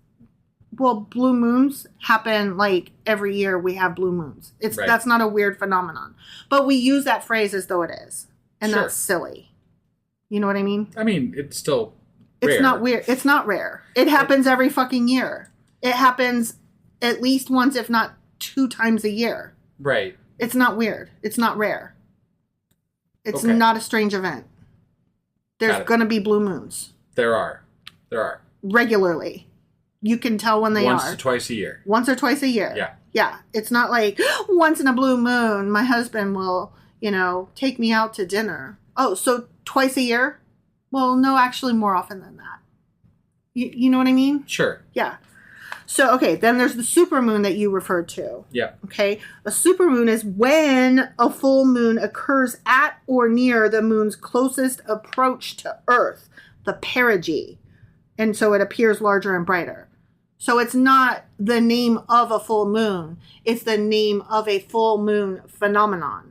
Well, blue moons happen like every year we have blue moons. That's not a weird phenomenon. But we use that phrase as though it is. And that's silly. You know what I mean? I mean, it's still rare. It's not weird. It's not rare. It happens every fucking year. It happens at least once, if not 2 times a year. Right. It's not weird. It's not rare. It's not a strange event. There's going to be blue moons. There are. Regularly. You can tell when they Once are. or twice a year. Once or twice a year. Yeah. Yeah. It's not like once in a blue moon, my husband will, take me out to dinner. Oh, so twice a year? Well, no, actually more often than that. You know what I mean? Sure. Yeah. So, okay, then there's the supermoon that you referred to. Yeah. Okay. A supermoon is when a full moon occurs at or near the moon's closest approach to Earth, the perigee. And so it appears larger and brighter. So it's not the name of a full moon. It's the name of a full moon phenomenon.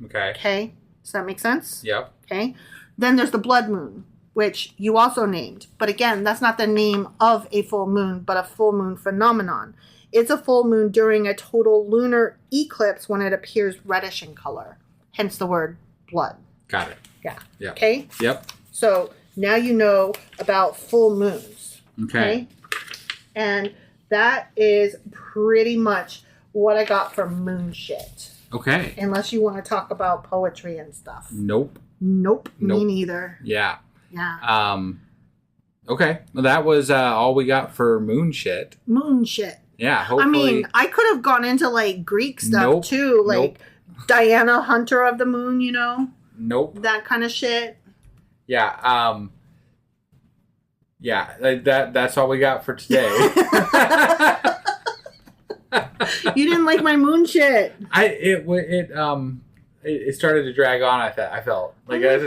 Okay. Okay. Does that make sense? Yep. Okay. Then there's the blood moon, which you also named. But again, that's not the name of a full moon, but a full moon phenomenon. It's a full moon during a total lunar eclipse when it appears reddish in color. Hence the word blood. Got it. Yeah. Yep. Okay? Yep. So now you know about full moons. Okay. And that is pretty much what I got for moon shit. Okay. Unless you want to talk about poetry and stuff. Nope. Nope. Me neither. Yeah. Yeah. Okay. Well, that was all we got for moon shit. Moon shit. Yeah. Hopefully. I mean, I could have gone into like Greek stuff too, like Diana, Hunter of the Moon. You know. Nope. That kind of shit. Yeah. Yeah. That's all we got for today. You didn't like my moon shit. It started to drag on. I felt like I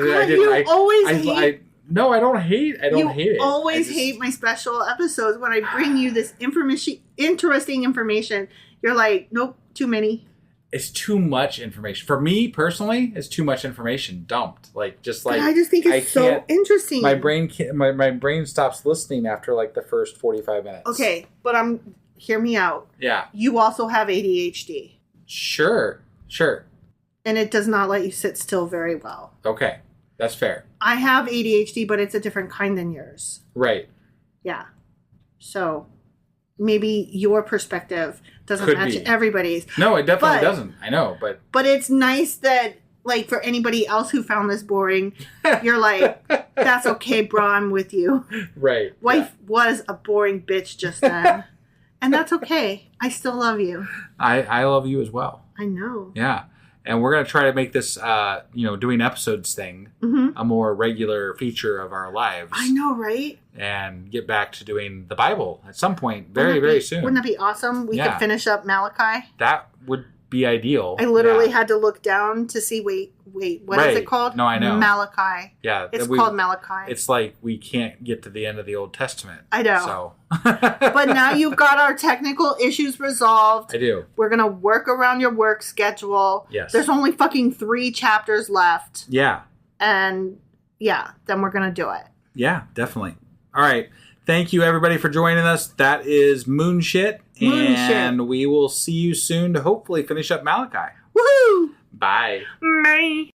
don't hate it. You always hate my special episodes when I bring you this interesting information. You're like, nope, too many. It's too much information for me personally. It's too much information dumped. But I just think it's so interesting. My brain my brain stops listening after like the first 45 minutes. Okay, but hear me out. Yeah. You also have ADHD. Sure. And it does not let you sit still very well. Okay. That's fair. I have ADHD, but it's a different kind than yours. Right. Yeah. So maybe your perspective doesn't match everybody's. No, it definitely doesn't. I know, but... But it's nice that, like, for anybody else who found this boring, you're like, that's okay, bro, I'm with you. Right. Wife was a boring bitch just then. And that's okay. I still love you. I love you as well. I know. Yeah. And we're going to try to make this, doing episodes thing a more regular feature of our lives. I know, right? And get back to doing the Bible at some point very soon. Wouldn't that be awesome? We could finish up Malachi. That would be ideal. I literally had to look down to see, wait, what is it called? No, I know. Malachi. Yeah. It's called Malachi. It's like we can't get to the end of the Old Testament. I know. So. But now you've got our technical issues resolved. I do. We're going to work around your work schedule. Yes. There's only fucking 3 chapters left. Yeah. And then we're going to do it. Yeah, definitely. All right. Thank you, everybody, for joining us. That is Moon Shit. And we will see you soon to hopefully finish up Malachi. Woohoo! Bye. Bye.